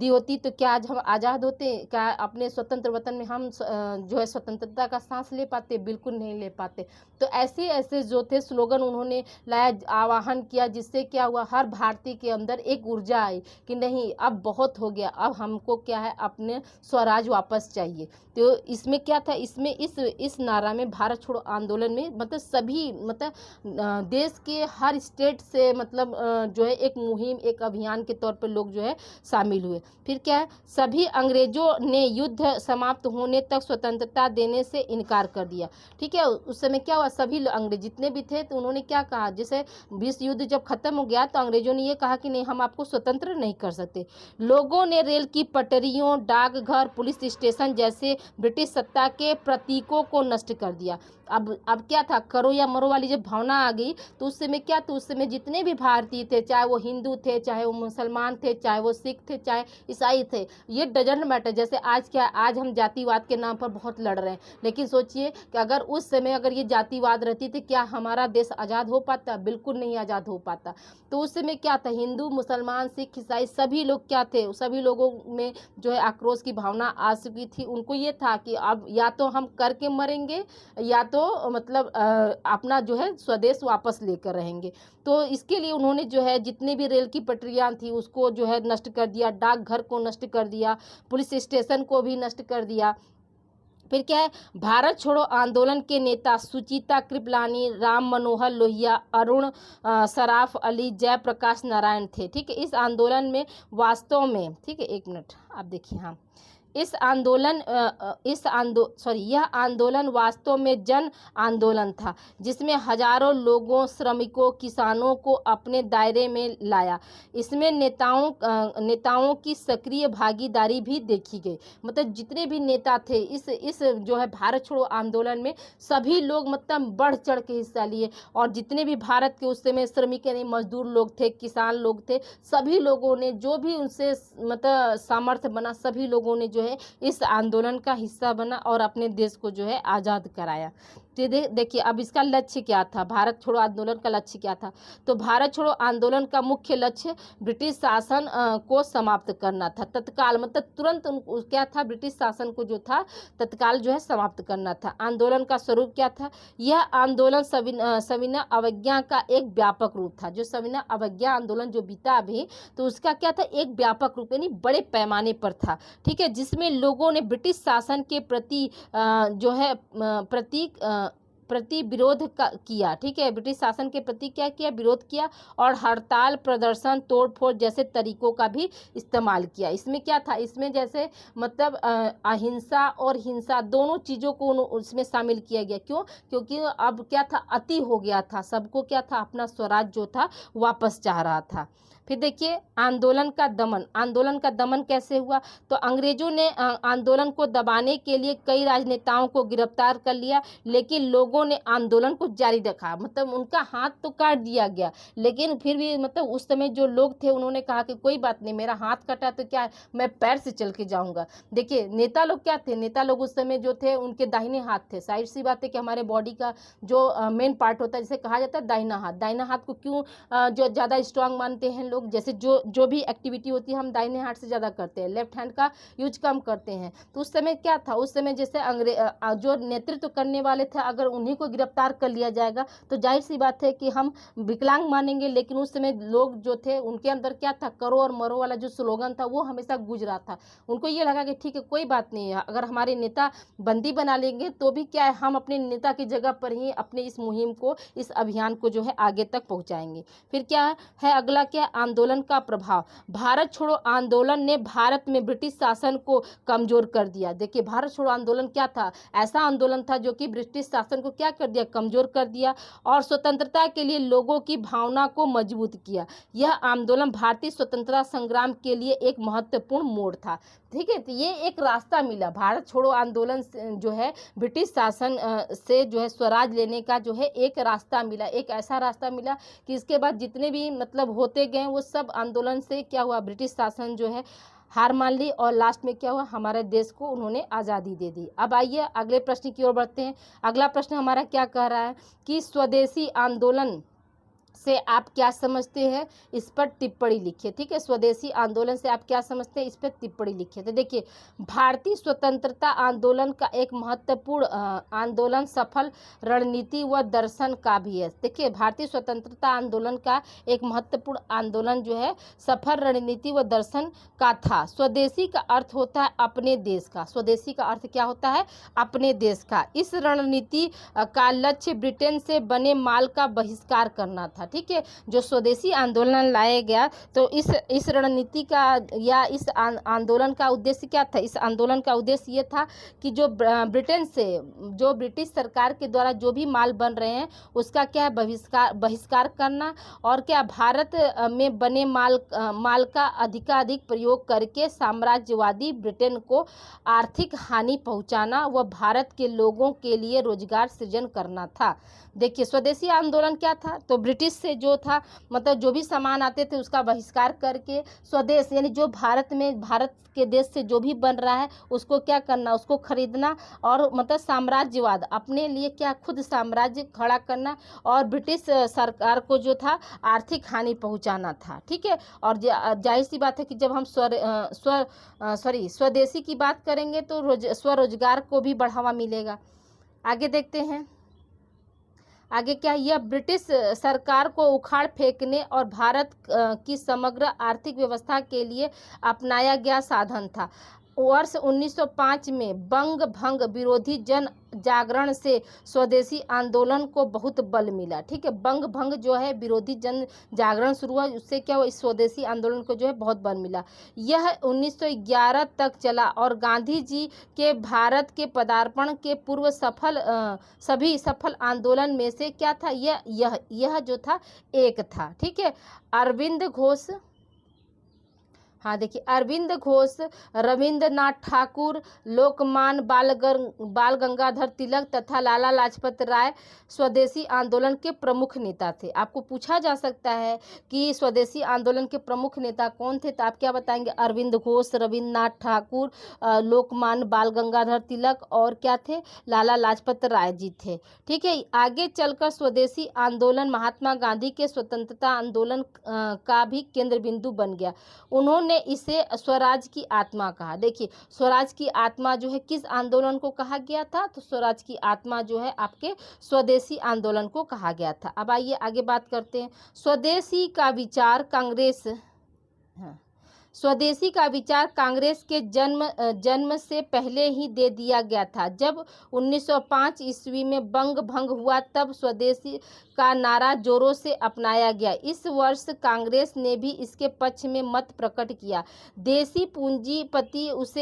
होती तो क्या आज हम आज़ाद आज़ाद होते, क्या अपने स्वतंत्र वतन में हम जो है स्वतंत्रता का सांस ले पाते? बिल्कुल नहीं ले पाते। तो ऐसे ऐसे जो थे स्लोगन उन्होंने लाया, आह्वान किया, जिससे क्या हुआ, हर भारतीय के अंदर एक ऊर्जा आई कि नहीं अब बहुत हो गया, अब हमको क्या है अपने स्वराज वापस चाहिए। तो इसमें क्या था, इसमें इस नारा में भारत छोड़ो आंदोलन में मतलब सभी मतलब देश के हर स्टेट से मतलब जो है एक मुहिम, एक अभियान के तौर पर लोग जो है शामिल हुए। फिर क्या है, सभी अंग्रेजों ने युद्ध समाप्त होने तक स्वतंत्रता देने से इनकार कर दिया। ठीक है, उस समय क्या हुआ, सभी अंग्रेज जितने भी थे तो उन्होंने क्या कहा, जैसे विश्व युद्ध जब खत्म हो गया तो अंग्रेजों ने ये कहा कि नहीं हम आपको स्वतंत्र नहीं कर सकते। लोगों ने रेल की पटरियों, डाकघर, पुलिस स्टेशन जैसे ब्रिटिश सत्ता के प्रतीकों को नष्ट कर दिया। अब क्या था, करो या मरो वाली जब भावना आ गई तो उस समय क्या, तो उस समय जितने भी भारतीय थे, चाहे वो हिंदू थे, चाहे वो मुसलमान थे, चाहे वो सिख थे, चाहे ईसाई थे, ये डजंट मैटर। जैसे आज क्या, आज हम जातिवाद के नाम पर बहुत लड़ रहे हैं, लेकिन सोचिए कि अगर उस समय अगर ये जातिवाद रहती थी, क्या हमारा देश आज़ाद हो पाता? बिल्कुल नहीं आज़ाद हो पाता। तो उस समय क्या था, हिंदू, मुसलमान, सिख, ईसाई सभी लोग क्या थे, सभी लोगों में जो है आक्रोश की भावना आ चुकी थी। उनको ये था कि अब या तो हम करके मरेंगे या तो मतलब अपना जो है स्वदेश वापस लेकर रहेंगे। तो इसके लिए उन्होंने जो है जितने भी रेल की पटरियां थी उसको जो है नष्ट कर दिया, डाकघर को नष्ट कर दिया, पुलिस स्टेशन को भी नष्ट कर दिया। फिर क्या है, भारत छोड़ो आंदोलन के नेता सुचिता कृपलानी, राम मनोहर लोहिया, अरुण सराफ अली, जयप्रकाश नारायण थे। ठीक है, इस आंदोलन में वास्तव में, ठीक है एक मिनट आप देखिए, हाँ यह आंदोलन वास्तव में जन आंदोलन था, जिसमें हजारों लोगों, श्रमिकों, किसानों को अपने दायरे में लाया। इसमें नेताओं की सक्रिय भागीदारी भी देखी गई। मतलब जितने भी नेता थे इस जो है भारत छोड़ो आंदोलन में, सभी लोग मतलब बढ़ चढ़ के हिस्सा लिए। और जितने भी भारत के उस समय श्रमिक यानी मजदूर लोग थे, किसान लोग थे, सभी लोगों ने जो भी उनसे मतलब सामर्थ्य बना, सभी लोगों ने जो है इस आंदोलन का हिस्सा बना और अपने देश को जो है आज़ाद कराया। तो देखिए अब इसका लक्ष्य क्या था, भारत छोड़ो आंदोलन का लक्ष्य क्या था। तो भारत छोड़ो आंदोलन का मुख्य लक्ष्य ब्रिटिश शासन को समाप्त करना था, तत्काल, मतलब तुरंत क्या था, ब्रिटिश शासन को जो था तत्काल जो है समाप्त करना था। आंदोलन का स्वरूप क्या था, यह आंदोलन सविनय अवज्ञा का एक व्यापक रूप था। जो सविनय अवज्ञा आंदोलन जो बीता अभी, तो उसका क्या था, एक व्यापक रूप यानी बड़े पैमाने पर था। ठीक है, जिसमें लोगों ने ब्रिटिश शासन के प्रति जो है प्रति विरोध किया। ठीक है, ब्रिटिश शासन के प्रति क्या किया, विरोध किया, और हड़ताल, प्रदर्शन, तोड़फोड़ जैसे तरीकों का भी इस्तेमाल किया। इसमें क्या था, इसमें जैसे मतलब अहिंसा और हिंसा दोनों चीज़ों को उसमें शामिल किया गया। क्यों, क्योंकि अब क्या था, अति हो गया था, सबको क्या था, अपना स्वराज जो था वापस चाह रहा था। फिर देखिए आंदोलन का दमन कैसे हुआ। तो अंग्रेजों ने आंदोलन को दबाने के लिए कई राजनेताओं को गिरफ्तार कर लिया, लेकिन लोगों ने आंदोलन को जारी रखा। मतलब उनका हाथ तो काट दिया गया, लेकिन फिर भी मतलब उस समय जो लोग थे उन्होंने कहा कि कोई बात नहीं, मेरा हाथ कटा तो क्या, मैं पैर से चल के जाऊंगा। देखिए नेता लोग क्या थे, नेता लोग उस समय जो थे उनके दाहिने हाथ थे। साइड सी बात है कि हमारे बॉडी का जो मेन पार्ट होता है, जिसे कहा जाता है दाहिना हाथ को क्यों जो ज़्यादा स्ट्रांग मानते हैं लोग, जैसे जो भी एक्टिविटी होती है हम दाहिने हाथ से ज़्यादा करते हैं, लेफ्ट हैंड का यूज कम करते हैं। तो उस समय क्या था, उस समय जैसे जो नेतृत्व करने वाले थे, अगर उन्हीं को गिरफ्तार कर लिया जाएगा तो जाहिर सी बात है कि हम विकलांग मानेंगे। लेकिन उस समय लोग जो थे उनके अंदर क्या था, करो और मरो वाला जो स्लोगन था वो हमेशा गूंज रहा था। उनको ये लगा कि ठीक है कोई बात नहीं है, अगर हमारे नेता बंदी बना लेंगे तो भी क्या है, हम अपने नेता की जगह पर ही अपने इस मुहिम को, इस अभियान को जो है आगे तक पहुंचाएंगे। फिर क्या है अगला, क्या आंदोलन का प्रभाव। भारत छोड़ो आंदोलन ने भारत में ब्रिटिश शासन को कमजोर कर दिया। देखिए भारत छोड़ो आंदोलन क्या था, ऐसा आंदोलन था जो कि ब्रिटिश शासन को क्या कर दिया, कमजोर कर दिया, और स्वतंत्रता के लिए लोगों की भावना को मजबूत किया। यह आंदोलन भारतीय स्वतंत्रता संग्राम के लिए एक महत्वपूर्ण मोड़ था। ठीक है, तो ये एक रास्ता मिला, भारत छोड़ो आंदोलन जो है ब्रिटिश शासन से जो है स्वराज लेने का जो है एक रास्ता मिला, एक ऐसा रास्ता मिला कि इसके बाद जितने भी मतलब होते गए वो सब आंदोलन से क्या हुआ, ब्रिटिश शासन जो है हार मान ली, और लास्ट में क्या हुआ, हमारे देश को उन्होंने आज़ादी दे दी। अब आइए अगले प्रश्न की ओर बढ़ते हैं। अगला प्रश्न हमारा क्या कह रहा है कि स्वदेशी आंदोलन से आप क्या समझते हैं, इस पर टिप्पणी लिखिए। ठीक है, स्वदेशी आंदोलन से आप क्या समझते हैं, इस पर टिप्पणी लिखिए। तो देखिए, भारतीय स्वतंत्रता आंदोलन का एक महत्वपूर्ण आंदोलन सफल रणनीति व दर्शन का भी है। देखिए, भारतीय स्वतंत्रता आंदोलन का एक महत्वपूर्ण आंदोलन जो है सफल रणनीति व दर्शन का था। स्वदेशी का अर्थ होता है अपने देश का। स्वदेशी का अर्थ क्या होता है, अपने देश का। इस रणनीति का लक्ष्य ब्रिटेन से बने माल का बहिष्कार करना था। ठीक है, जो स्वदेशी आंदोलन लाया गया, तो इस रणनीति का या इस आंदोलन का उद्देश्य क्या था। इस आंदोलन का उद्देश्य ये था कि जो ब्रिटेन से, जो ब्रिटिश सरकार के द्वारा जो भी माल बन रहे हैं उसका क्या है, बहिष्कार करना, और क्या भारत में बने माल का अधिकाधिक प्रयोग करके साम्राज्यवादी ब्रिटेन को आर्थिक हानि पहुंचाना व भारत के लोगों के लिए रोजगार सृजन करना था। देखिए, स्वदेशी आंदोलन क्या था, तो ब्रिटिश से जो था, मतलब जो भी सामान आते थे उसका बहिष्कार करके स्वदेश, यानी जो भारत के देश से जो भी बन रहा है उसको क्या करना, उसको खरीदना, और मतलब साम्राज्यवाद, अपने लिए क्या, खुद साम्राज्य खड़ा करना, और ब्रिटिश सरकार को जो था आर्थिक हानि पहुंचाना था। ठीक है, और जाहिर सी बात है कि जब हम स्वदेशी की बात करेंगे तो स्वरोजगार को भी बढ़ावा मिलेगा। आगे देखते हैं, आगे क्या, यह ब्रिटिश सरकार को उखाड़ फेंकने और भारत की समग्र आर्थिक व्यवस्था के लिए अपनाया गया साधन था। वर्ष 1905 में बंग भंग विरोधी जन जागरण से स्वदेशी आंदोलन को बहुत बल मिला। ठीक है, बंग भंग जो है विरोधी जन जागरण शुरू हुआ, उससे क्या हुआ, इस स्वदेशी आंदोलन को जो है बहुत बल मिला। यह 1911 तक चला और गांधी जी के भारत के पदार्पण के पूर्व सभी सफल आंदोलन में से क्या था, यह जो था एक था। ठीक है, अरविंद घोष, हाँ देखिए, अरविंद घोष, रविंद्रनाथ ठाकुर, लोकमान्य बाल गंगाधर तिलक तथा लाला लाजपत राय स्वदेशी आंदोलन के प्रमुख नेता थे। आपको पूछा जा सकता है कि स्वदेशी आंदोलन के प्रमुख नेता कौन थे, तो आप क्या बताएंगे, अरविंद घोष, रविंद्रनाथ ठाकुर, लोकमान्य बाल गंगाधर तिलक, और क्या थे, लाला लाजपत राय जी थे। ठीक है, आगे चलकर स्वदेशी आंदोलन महात्मा गांधी के स्वतंत्रता आंदोलन का भी केंद्र बिंदु बन गया। उन्होंने इसे स्वराज की आत्मा कहा। देखिए, स्वराज की आत्मा जो है किस आंदोलन को कहा गया था, तो स्वराज की आत्मा जो है आपके स्वदेशी आंदोलन को कहा गया था। अब आइए आगे बात करते हैं, स्वदेशी का विचार कांग्रेस, हाँ, स्वदेशी का विचार कांग्रेस के जन्म से पहले ही दे दिया गया था। जब 1905 ईस्वी में बंग भंग हुआ तब स्वदेशी का नारा जोरों से अपनाया गया। इस वर्ष कांग्रेस ने भी इसके पक्ष में मत प्रकट किया। देसी पूंजीपति उस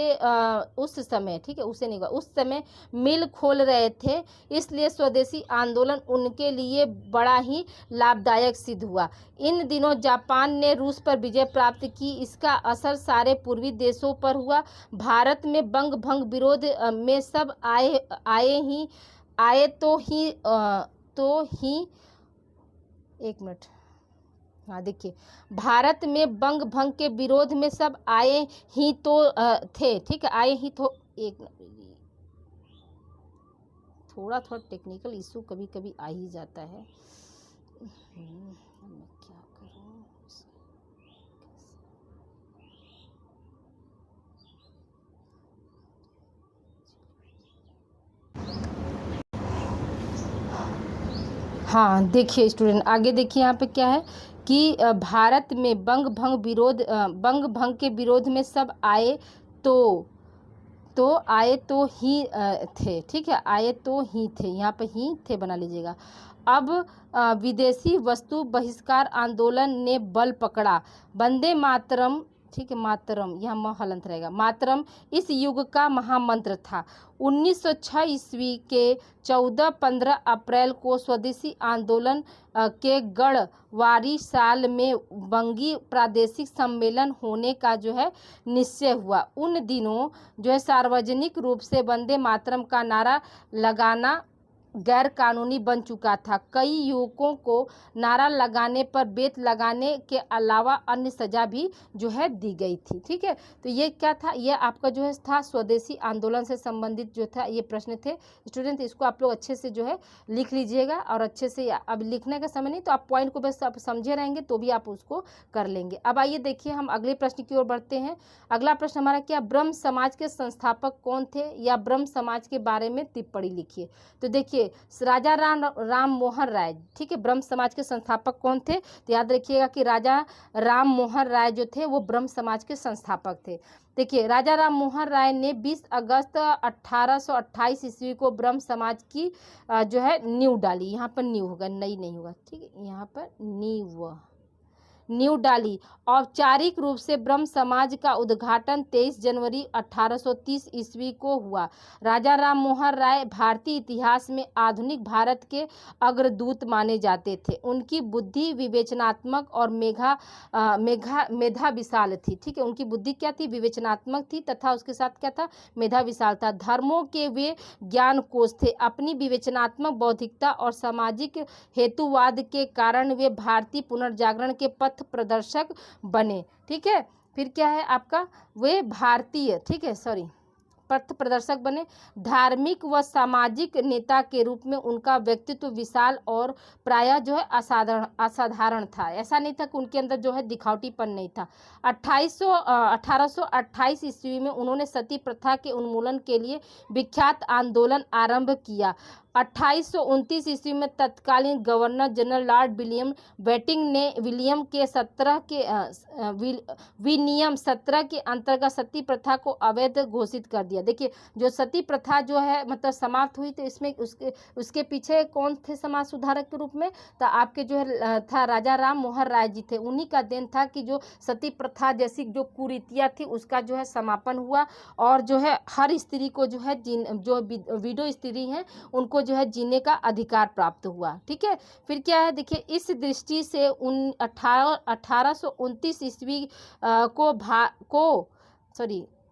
समय, ठीक है, उसे नहीं हुआ, उस समय मिल खोल रहे थे, इसलिए स्वदेशी आंदोलन उनके लिए बड़ा ही लाभदायक सिद्ध हुआ। इन दिनों जापान ने रूस पर विजय प्राप्त की, इसका असर सारे पूर्वी देशों पर हुआ। भारत में बंग भंग विरोध में सब आए तो ही एक मिनट, हाँ देखिए, भारत में बंग भंग के विरोध में सब आए ही तो थे। ठीक है, आए ही तो, एक मिनट, थोड़ा टेक्निकल इशू कभी कभी आ ही जाता है। मैं क्या करूँ, हाँ देखिए स्टूडेंट, आगे देखिए यहाँ पे क्या है कि भारत में बंग भंग के विरोध में सब आए तो ही थे। ठीक है, आए तो ही थे, यहाँ पे ही थे बना लीजिएगा। अब विदेशी वस्तु बहिष्कार आंदोलन ने बल पकड़ा। वंदे मातरम, ठीक है, मातरम, यहाँ म हलंत रहेगा, मातरम इस युग का महामंत्र था। 1906 ईस्वी के 14-15 अप्रैल को स्वदेशी आंदोलन के गढ़वारी साल में बंगी प्रादेशिक सम्मेलन होने का जो है निश्चय हुआ। उन दिनों जो है सार्वजनिक रूप से वंदे मातरम का नारा लगाना गैर कानूनी बन चुका था। कई युवकों को नारा लगाने पर बेत लगाने के अलावा अन्य सजा भी जो है दी गई थी। ठीक है, तो ये क्या था, ये आपका जो है था स्वदेशी आंदोलन से संबंधित जो था ये प्रश्न थे। स्टूडेंट इसको आप लोग अच्छे से जो है लिख लीजिएगा, और अच्छे से, अब लिखने का समय नहीं तो आप पॉइंट को बस आप समझे रहेंगे तो भी आप उसको कर लेंगे। अब आइए देखिए हम अगले प्रश्न की ओर बढ़ते हैं। अगला प्रश्न हमारा क्या, ब्रह्म समाज के संस्थापक कौन थे, या ब्रह्म समाज के बारे में टिप्पणी लिखिए। तो देखिए राजा राम मोहन राय, ठीक है, ब्रह्म समाज के संस्थापक कौन थे, तो याद रखिएगा कि राजा राम मोहन राय जो थे वो ब्रह्म समाज के संस्थापक थे। देखिए राजा राम मोहन राय ने 20 अगस्त 1828 ईस्वी को ब्रह्म समाज की जो है नींव डाली। यहाँ पर नींव होगा, नई नहीं होगा, ठीक है, यहाँ पर नींव डाली। औपचारिक रूप से ब्रह्म समाज का उद्घाटन 23 जनवरी 1830 ईस्वी को हुआ। राजा राम मोहन राय भारतीय इतिहास में आधुनिक भारत के अग्रदूत माने जाते थे। उनकी बुद्धि विवेचनात्मक और मेधा विशाल थी। ठीक है, उनकी बुद्धि क्या थी, विवेचनात्मक थी, तथा उसके साथ क्या था, मेधा विशाल था। धर्मों के वे ज्ञान कोश थे। अपनी विवेचनात्मक बौद्धिकता और सामाजिक हेतुवाद के कारण वे भारतीय पुनर्जागरण के पथ प्रदर्शक बने। ठीक है, फिर क्या है आपका, वे भारतीय, ठीक है, पथ प्रदर्शक बने। धार्मिक व सामाजिक नेता के रूप में उनका व्यक्तित्व विशाल और प्रायः जो है असाधारण था। ऐसा नहीं था कि उनके अंदर जो है दिखावटीपन नहीं था। 1828 ईस्वी में उन्होंने सती प्रथा के उन्मूलन के लिए विख्यात आंदोलन आरंभ किया। 1829 ईस्वी में तत्कालीन governor general Lord William Bentinck ने विनियम 17 के अंतर्गत सती प्रथा को अवैध घोषित कर दिया। देखिए जो सती प्रथा जो है मतलब समाप्त हुई, तो इसमें उसके पीछे कौन थे समाज सुधारक के रूप में, तो आपके जो है था राजा राम मोहन राय जी थे। उन्हीं का देन था कि जो सती प्रथा जैसी जो कुरीतियाँ थी उसका जो है समापन हुआ, और जो है हर स्त्री को जो है जो विडो स्त्री हैं उनको जो है जीने का अधिकार प्राप्त हुआ। ठीक है, फिर क्या है, देखिए इस दृष्टि से 1829 ईस्वी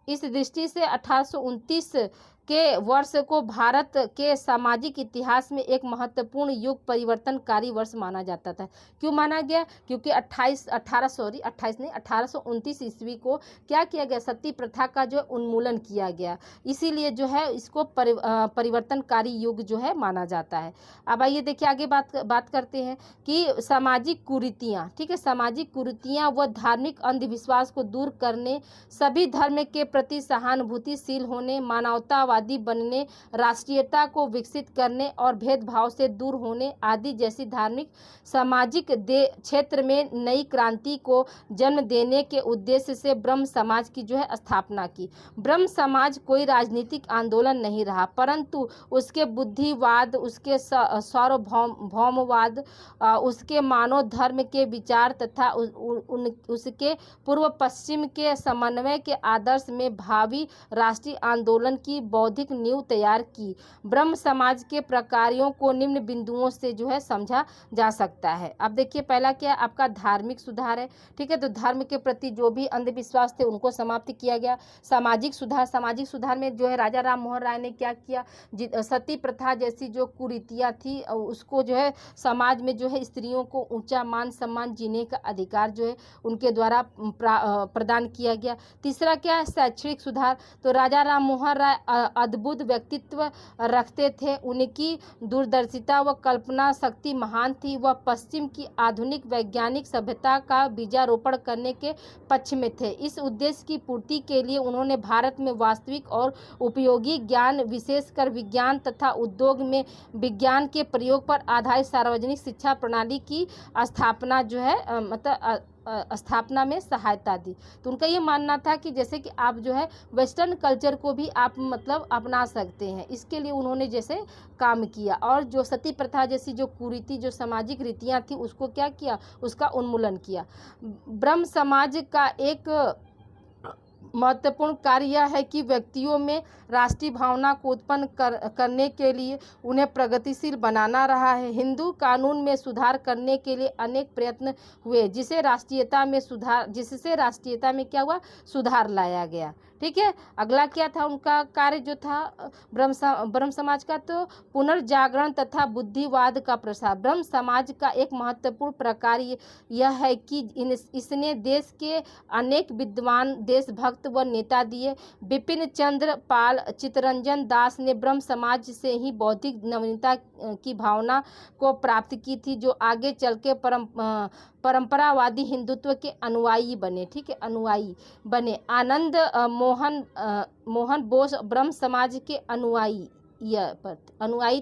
इस दृष्टि से 1829 के वर्ष को भारत के सामाजिक इतिहास में एक महत्वपूर्ण युग परिवर्तनकारी वर्ष माना जाता था। क्यों माना गया, क्योंकि 1829 ईस्वी को क्या किया गया, सती प्रथा का जो उन्मूलन किया गया, इसीलिए जो है इसको परिवर्तनकारी युग जो है माना जाता है। अब आइए देखिए आगे बात करते हैं कि सामाजिक कुरीतियाँ, ठीक है, सामाजिक कुरीतियाँ व धार्मिक अंधविश्वास को दूर करने, सभी धर्म के प्रति सहानुभूतिशील होने, मानवतावादी बनने, राष्ट्रीयता को विकसित करने और भेदभाव से दूर होने आदि जैसी धार्मिक सामाजिक क्षेत्र में नई क्रांति को जन्म देने के उद्देश्य से ब्रह्म समाज की जो है स्थापना की। ब्रह्म समाज कोई राजनीतिक आंदोलन नहीं रहा, परंतु उसके बुद्धिवाद, उसके सार्वभौमवाद, उसके मानव धर्म के विचार तथा उसके पूर्व पश्चिम के समन्वय के आदर्श में भावी राष्ट्रीय आंदोलन की बौद्धिक नींव तैयार की। ब्रह्म समाज के प्रकारों को निम्न बिंदुओं से जो है समझा जा सकता है। अब देखिए पहला क्या आपका धार्मिक सुधार है। ठीक है, तो धर्म के प्रति जो भी अंधविश्वास थे उनको समाप्त किया गया। सामाजिक सुधार में जो है राजा राम मोहन राय ने क्या किया, सती प्रथा जैसी जो कुरीतियाँ थी उसको जो है समाज में जो है स्त्रियों को ऊंचा मान सम्मान जीने का अधिकार जो है उनके द्वारा प्रदान किया गया। तीसरा क्या है, शैक्षणिक सुधार। तो राजा राम मोहन राय अद्भुत व्यक्तित्व रखते थे, उनकी दूरदर्शिता व कल्पना शक्ति महान थी। वह पश्चिम की आधुनिक वैज्ञानिक सभ्यता का बीजारोपण करने के पक्ष में थे। इस उद्देश्य की पूर्ति के लिए उन्होंने भारत में वास्तविक और उपयोगी ज्ञान, विशेषकर विज्ञान तथा उद्योग में विज्ञान के प्रयोग पर आधारित सार्वजनिक शिक्षा प्रणाली की स्थापना जो है स्थापना में सहायता दी। तो उनका ये मानना था कि जैसे कि आप जो है वेस्टर्न कल्चर को भी आप मतलब अपना सकते हैं, इसके लिए उन्होंने जैसे काम किया, और जो सती प्रथा जैसी जो कुरीति जो सामाजिक रीतियाँ थी उसको क्या किया, उसका उन्मूलन किया। ब्रह्म समाज का एक महत्वपूर्ण कार्य यह है कि व्यक्तियों में राष्ट्रीय भावना को उत्पन्न करने के लिए उन्हें प्रगतिशील बनाना रहा है। हिंदू कानून में सुधार करने के लिए अनेक प्रयत्न हुए, जिससे राष्ट्रीयता में क्या हुआ, सुधार लाया गया। ठीक है, अगला क्या था उनका कार्य जो था ब्रह्म समाज का, तो पुनर्जागरण तथा बुद्धिवाद का प्रसार। ब्रह्म समाज का एक महत्वपूर्ण प्रकार यह है कि इसने देश के अनेक विद्वान, देशभक्त व नेता दिए। बिपिन चंद्र पाल, चित्तरंजन दास ने ब्रह्म समाज से ही बौद्धिक नवीनता की भावना को प्राप्त की थी, जो आगे चल के परंपरावादी हिंदुत्व के अनुयायी बने। ठीक है, अनुयायी बने। आनंद मोहन बोस ब्रह्म समाज के अनुयायी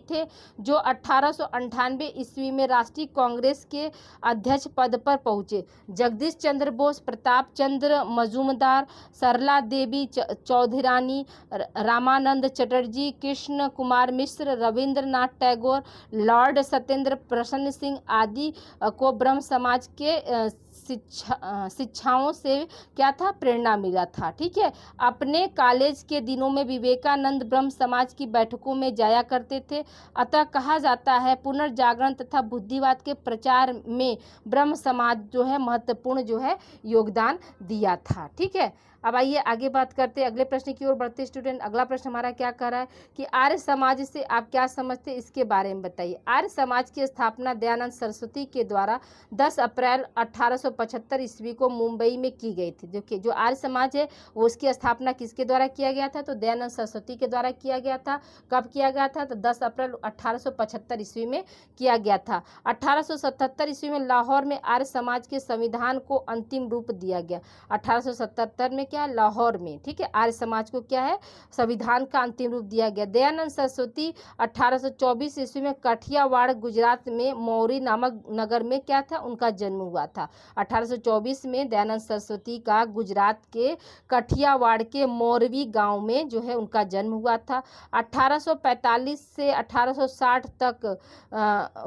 थे, जो 1898 ईस्वी में राष्ट्रीय कांग्रेस के अध्यक्ष पद पर पहुंचे। जगदीश चंद्र बोस, प्रताप चंद्र मजूमदार, सरला देवी चौधरानी, रामानंद चटर्जी, कृष्ण कुमार मिश्र, रविंद्रनाथ टैगोर, लॉर्ड सत्येंद्र प्रसन्न सिंह आदि को ब्रह्म समाज के शिक्षाओं से क्या था, प्रेरणा मिला था। ठीक है, अपने कॉलेज के दिनों में विवेकानंद ब्रह्म समाज की बैठकों में जाया करते थे। अतः कहा जाता है पुनर्जागरण तथा बुद्धिवाद के प्रचार में ब्रह्म समाज जो है महत्वपूर्ण जो है योगदान दिया था। ठीक है, अब आइए आगे बात करते हैं, अगले प्रश्न की ओर बढ़ते स्टूडेंट। अगला प्रश्न हमारा क्या कर रहा है कि आर्य समाज से आप क्या समझते हैं, इसके बारे में बताइए। आर्य समाज की स्थापना दयानंद सरस्वती के द्वारा 10 अप्रैल 1875 ईस्वी को मुंबई में की गई थी। देखिए, जो आर्य समाज है वो उसकी स्थापना किसके द्वारा किया गया था, तो दयानंद सरस्वती के द्वारा किया गया था। कब किया गया था, तो 10 अप्रैल 1875 ईस्वी में किया गया था। 1877 ईस्वी में लाहौर में आर्य समाज के संविधान को अंतिम रूप दिया गया। 1877 में क्या, लाहौर में। ठीक है, आर्य समाज को क्या है, संविधान का अंतिम रूप दिया गया। दयानंद सरस्वती 1824 ईस्वी में कठियावाड़ गुजरात में मौरी नामक नगर में क्या था, उनका जन्म हुआ था। 1824 में दयानंद सरस्वती का गुजरात के कठियावाड़ के मोरवी गांव में जो है उनका जन्म हुआ था। 1845 से 1860 तक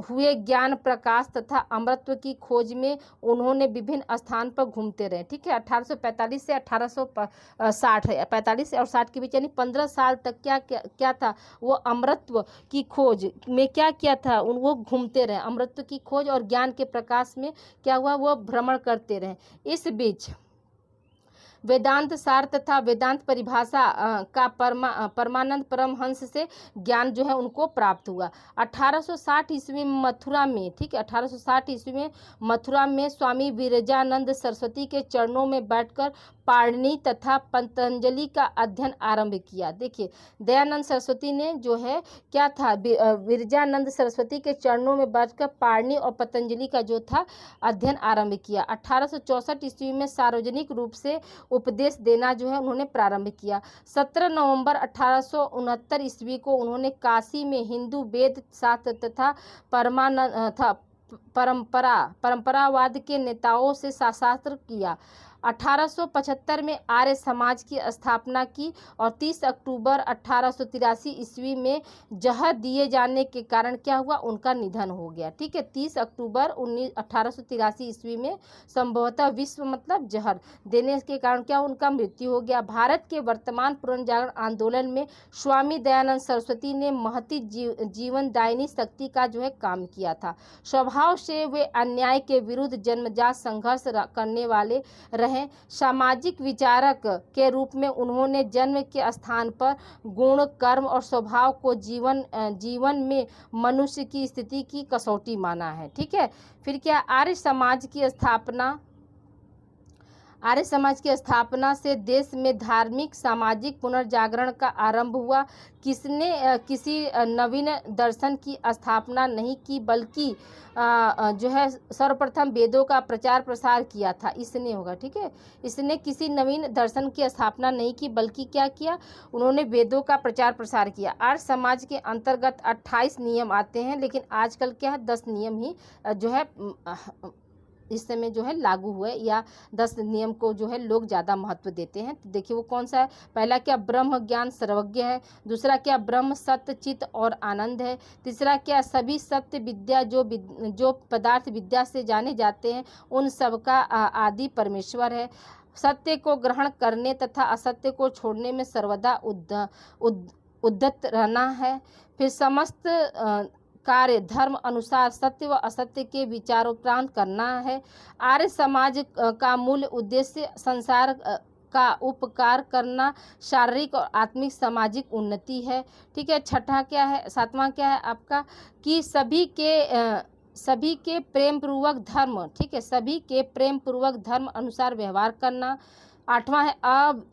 हुए ज्ञान प्रकाश तथा अमृतत्व की खोज में उन्होंने विभिन्न स्थान पर घूमते रहे। ठीक है, 1845 से 1860 है, 45 और 60 के बीच यानी 15 साल तक क्या था, वो अमृतत्व की खोज में क्या किया था, वो घूमते रहे। अमृतत्व की खोज और ज्ञान के प्रकाश में क्या हुआ, वो भ्रमण करते रहे। इस बीच वेदांत सार तथा वेदांत परिभाषा का परमानंद परमहंस से ज्ञान जो है उनको प्राप्त हुआ। 1860 ईस्वी में मथुरा में, ठीक है, 1860 ईस्वी में मथुरा में स्वामी विरजानंद सरस्वती के चरणों में बैठकर पाणिनि तथा पतंजलि का अध्ययन आरंभ किया। देखिए, दयानंद सरस्वती ने जो है क्या था, विरजानंद सरस्वती के चरणों में बैठकर पाणिनि और पतंजलि का जो था अध्ययन आरंभ किया। 1864 ईस्वी में सार्वजनिक रूप से उपदेश देना जो है उन्होंने प्रारंभ किया। 17 नवंबर 1869 ईस्वी को उन्होंने काशी में हिंदू वेद शास्त्र तथा परंपरावाद के नेताओं से शास्त्र किया। 1875 में आर्य समाज की स्थापना की और 30 अक्टूबर 1883 ईस्वी में जहर दिए जाने के कारण क्या हुआ, उनका निधन हो गया। ठीक है, 30 अक्टूबर 1883 ईस्वी में संभवतः विश्व मतलब जहर देने के कारण क्या उनका मृत्यु हो गया। भारत के वर्तमान पुनर्जागरण आंदोलन में स्वामी दयानंद सरस्वती ने महती जीवनदायिनी शक्ति का जो है काम किया था। स्वभाव से वे अन्याय के विरुद्ध जन्मजात संघर्ष करने वाले रहे। सामाजिक विचारक के रूप में उन्होंने जन्म के स्थान पर गुण, कर्म और स्वभाव को जीवन में मनुष्य की स्थिति की कसौटी माना है। ठीक है, फिर क्या, आर्य समाज की स्थापना से देश में धार्मिक सामाजिक पुनर्जागरण का आरंभ हुआ। किसने किसी नवीन दर्शन की स्थापना नहीं की, बल्कि जो है सर्वप्रथम वेदों का प्रचार प्रसार किया था, इसने होगा। ठीक है, इसने किसी नवीन दर्शन की स्थापना नहीं की, बल्कि क्या किया, उन्होंने वेदों का प्रचार प्रसार किया। आर्य समाज के अंतर्गत 28 नियम आते हैं, लेकिन आजकल क्या है 10 नियम ही जो है इस समय जो है लागू हुए, या 10 नियम को जो है लोग ज़्यादा महत्व देते हैं। तो देखिए वो कौन सा है। पहला क्या, ब्रह्म ज्ञान सर्वज्ञ है। दूसरा क्या, ब्रह्म सत्य चित्त और आनंद है। तीसरा क्या, सभी सत्य विद्या जो पदार्थ विद्या से जाने जाते हैं उन सबका आदि परमेश्वर है। सत्य को ग्रहण करने तथा असत्य को छोड़ने में सर्वदा उद्यत रहना है। फिर समस्त कार्य धर्म अनुसार सत्य व असत्य के विचारोपरांत करना है। आर्य समाज का मूल उद्देश्य संसार का उपकार करना, शारीरिक और आत्मिक सामाजिक उन्नति है। ठीक है। छठा क्या है, सातवां क्या है आपका, कि सभी के प्रेम पूर्वक धर्म, ठीक है, सभी के प्रेम पूर्वक धर्म अनुसार व्यवहार करना। आठवां है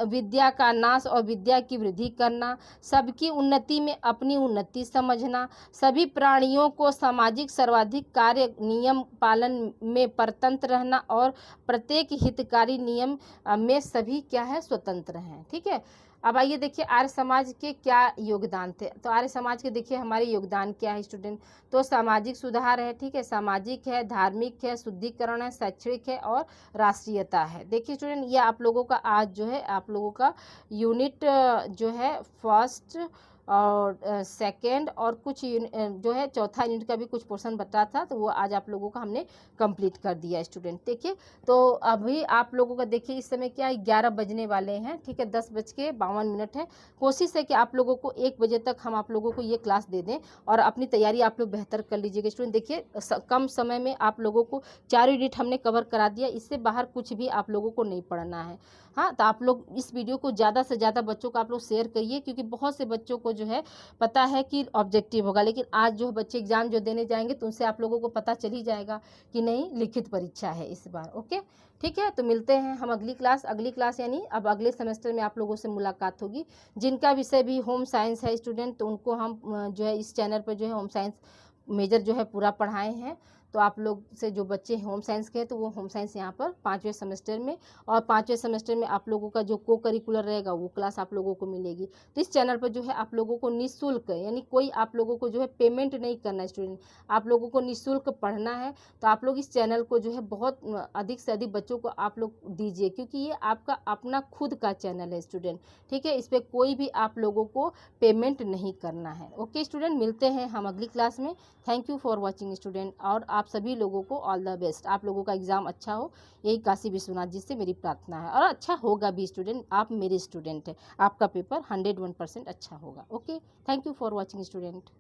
अविद्या का नाश और विद्या की वृद्धि करना। सबकी उन्नति में अपनी उन्नति समझना। सभी प्राणियों को सामाजिक सर्वाधिक कार्य नियम पालन में परतंत्र रहना और प्रत्येक हितकारी नियम में सभी क्या है, स्वतंत्र हैं। ठीक है। अब आइए देखिए आर्य समाज के क्या योगदान थे। तो आर्य समाज के देखिए हमारे योगदान क्या है स्टूडेंट। तो सामाजिक सुधार है, ठीक है, सामाजिक है, धार्मिक है, शुद्धिकरण है, शैक्षणिक है और राष्ट्रीयता है। देखिए स्टूडेंट, ये आप लोगों का आज जो है आप लोगों का यूनिट जो है फर्स्ट और सेकंड और कुछ जो है चौथा यूनिट का भी कुछ पोर्शन बचा था, तो वो आज आप लोगों का हमने कंप्लीट कर दिया स्टूडेंट। देखिए तो अभी आप लोगों का देखिए इस समय क्या 11 बजने वाले हैं, ठीक है, 10:52 है। कोशिश है कि आप लोगों को 1 बजे तक हम आप लोगों को ये क्लास दे दें और अपनी तैयारी आप लोग बेहतर कर लीजिएगा स्टूडेंट। देखिए कम समय में आप लोगों को 4 यूनिट हमने कवर करा दिया, इससे बाहर कुछ भी आप लोगों को नहीं पढ़ना है। हाँ, तो आप लोग इस वीडियो को ज़्यादा से ज़्यादा बच्चों को आप लोग शेयर करिए, क्योंकि बहुत से बच्चों को जो है पता है कि ऑब्जेक्टिव होगा, लेकिन आज जो बच्चे एग्जाम जो देने जाएंगे तो उनसे आप लोगों को पता चल ही जाएगा कि नहीं लिखित परीक्षा है इस बार। ओके, ठीक है। तो मिलते हैं हम अगली क्लास यानी अब अगले सेमेस्टर में आप लोगों से मुलाकात होगी। जिनका विषय भी होम साइंस है स्टूडेंट, तो उनको हम जो है इस चैनल पर जो है होम साइंस मेजर जो है पूरा पढ़ाए हैं। तो आप लोग से जो बच्चे होम साइंस के हैं तो वो होम साइंस यहाँ पर 5वें सेमेस्टर में, और 5वें सेमेस्टर में आप लोगों का जो को करिकुलर रहेगा वो क्लास आप लोगों को मिलेगी। तो इस चैनल पर जो है आप लोगों को निःशुल्क, यानी कोई आप लोगों को जो है पेमेंट नहीं करना है स्टूडेंट, आप लोगों को निःशुल्क पढ़ना है। तो आप लोग इस चैनल को जो है बहुत अधिक से अधिक बच्चों को आप लोग दीजिए, क्योंकि ये आपका अपना खुद का चैनल है स्टूडेंट। ठीक है, इस पर कोई भी आप लोगों को पेमेंट नहीं करना है। ओके स्टूडेंट, मिलते हैं हम अगली क्लास में। Thank you for watching student, और आप सभी लोगों को ऑल द बेस्ट। आप लोगों का एग्जाम अच्छा हो, यही काशी विश्वनाथ जी से मेरी प्रार्थना है, और अच्छा होगा भी स्टूडेंट, आप मेरे स्टूडेंट हैं, आपका पेपर 101% अच्छा होगा। Okay, thank you for watching student.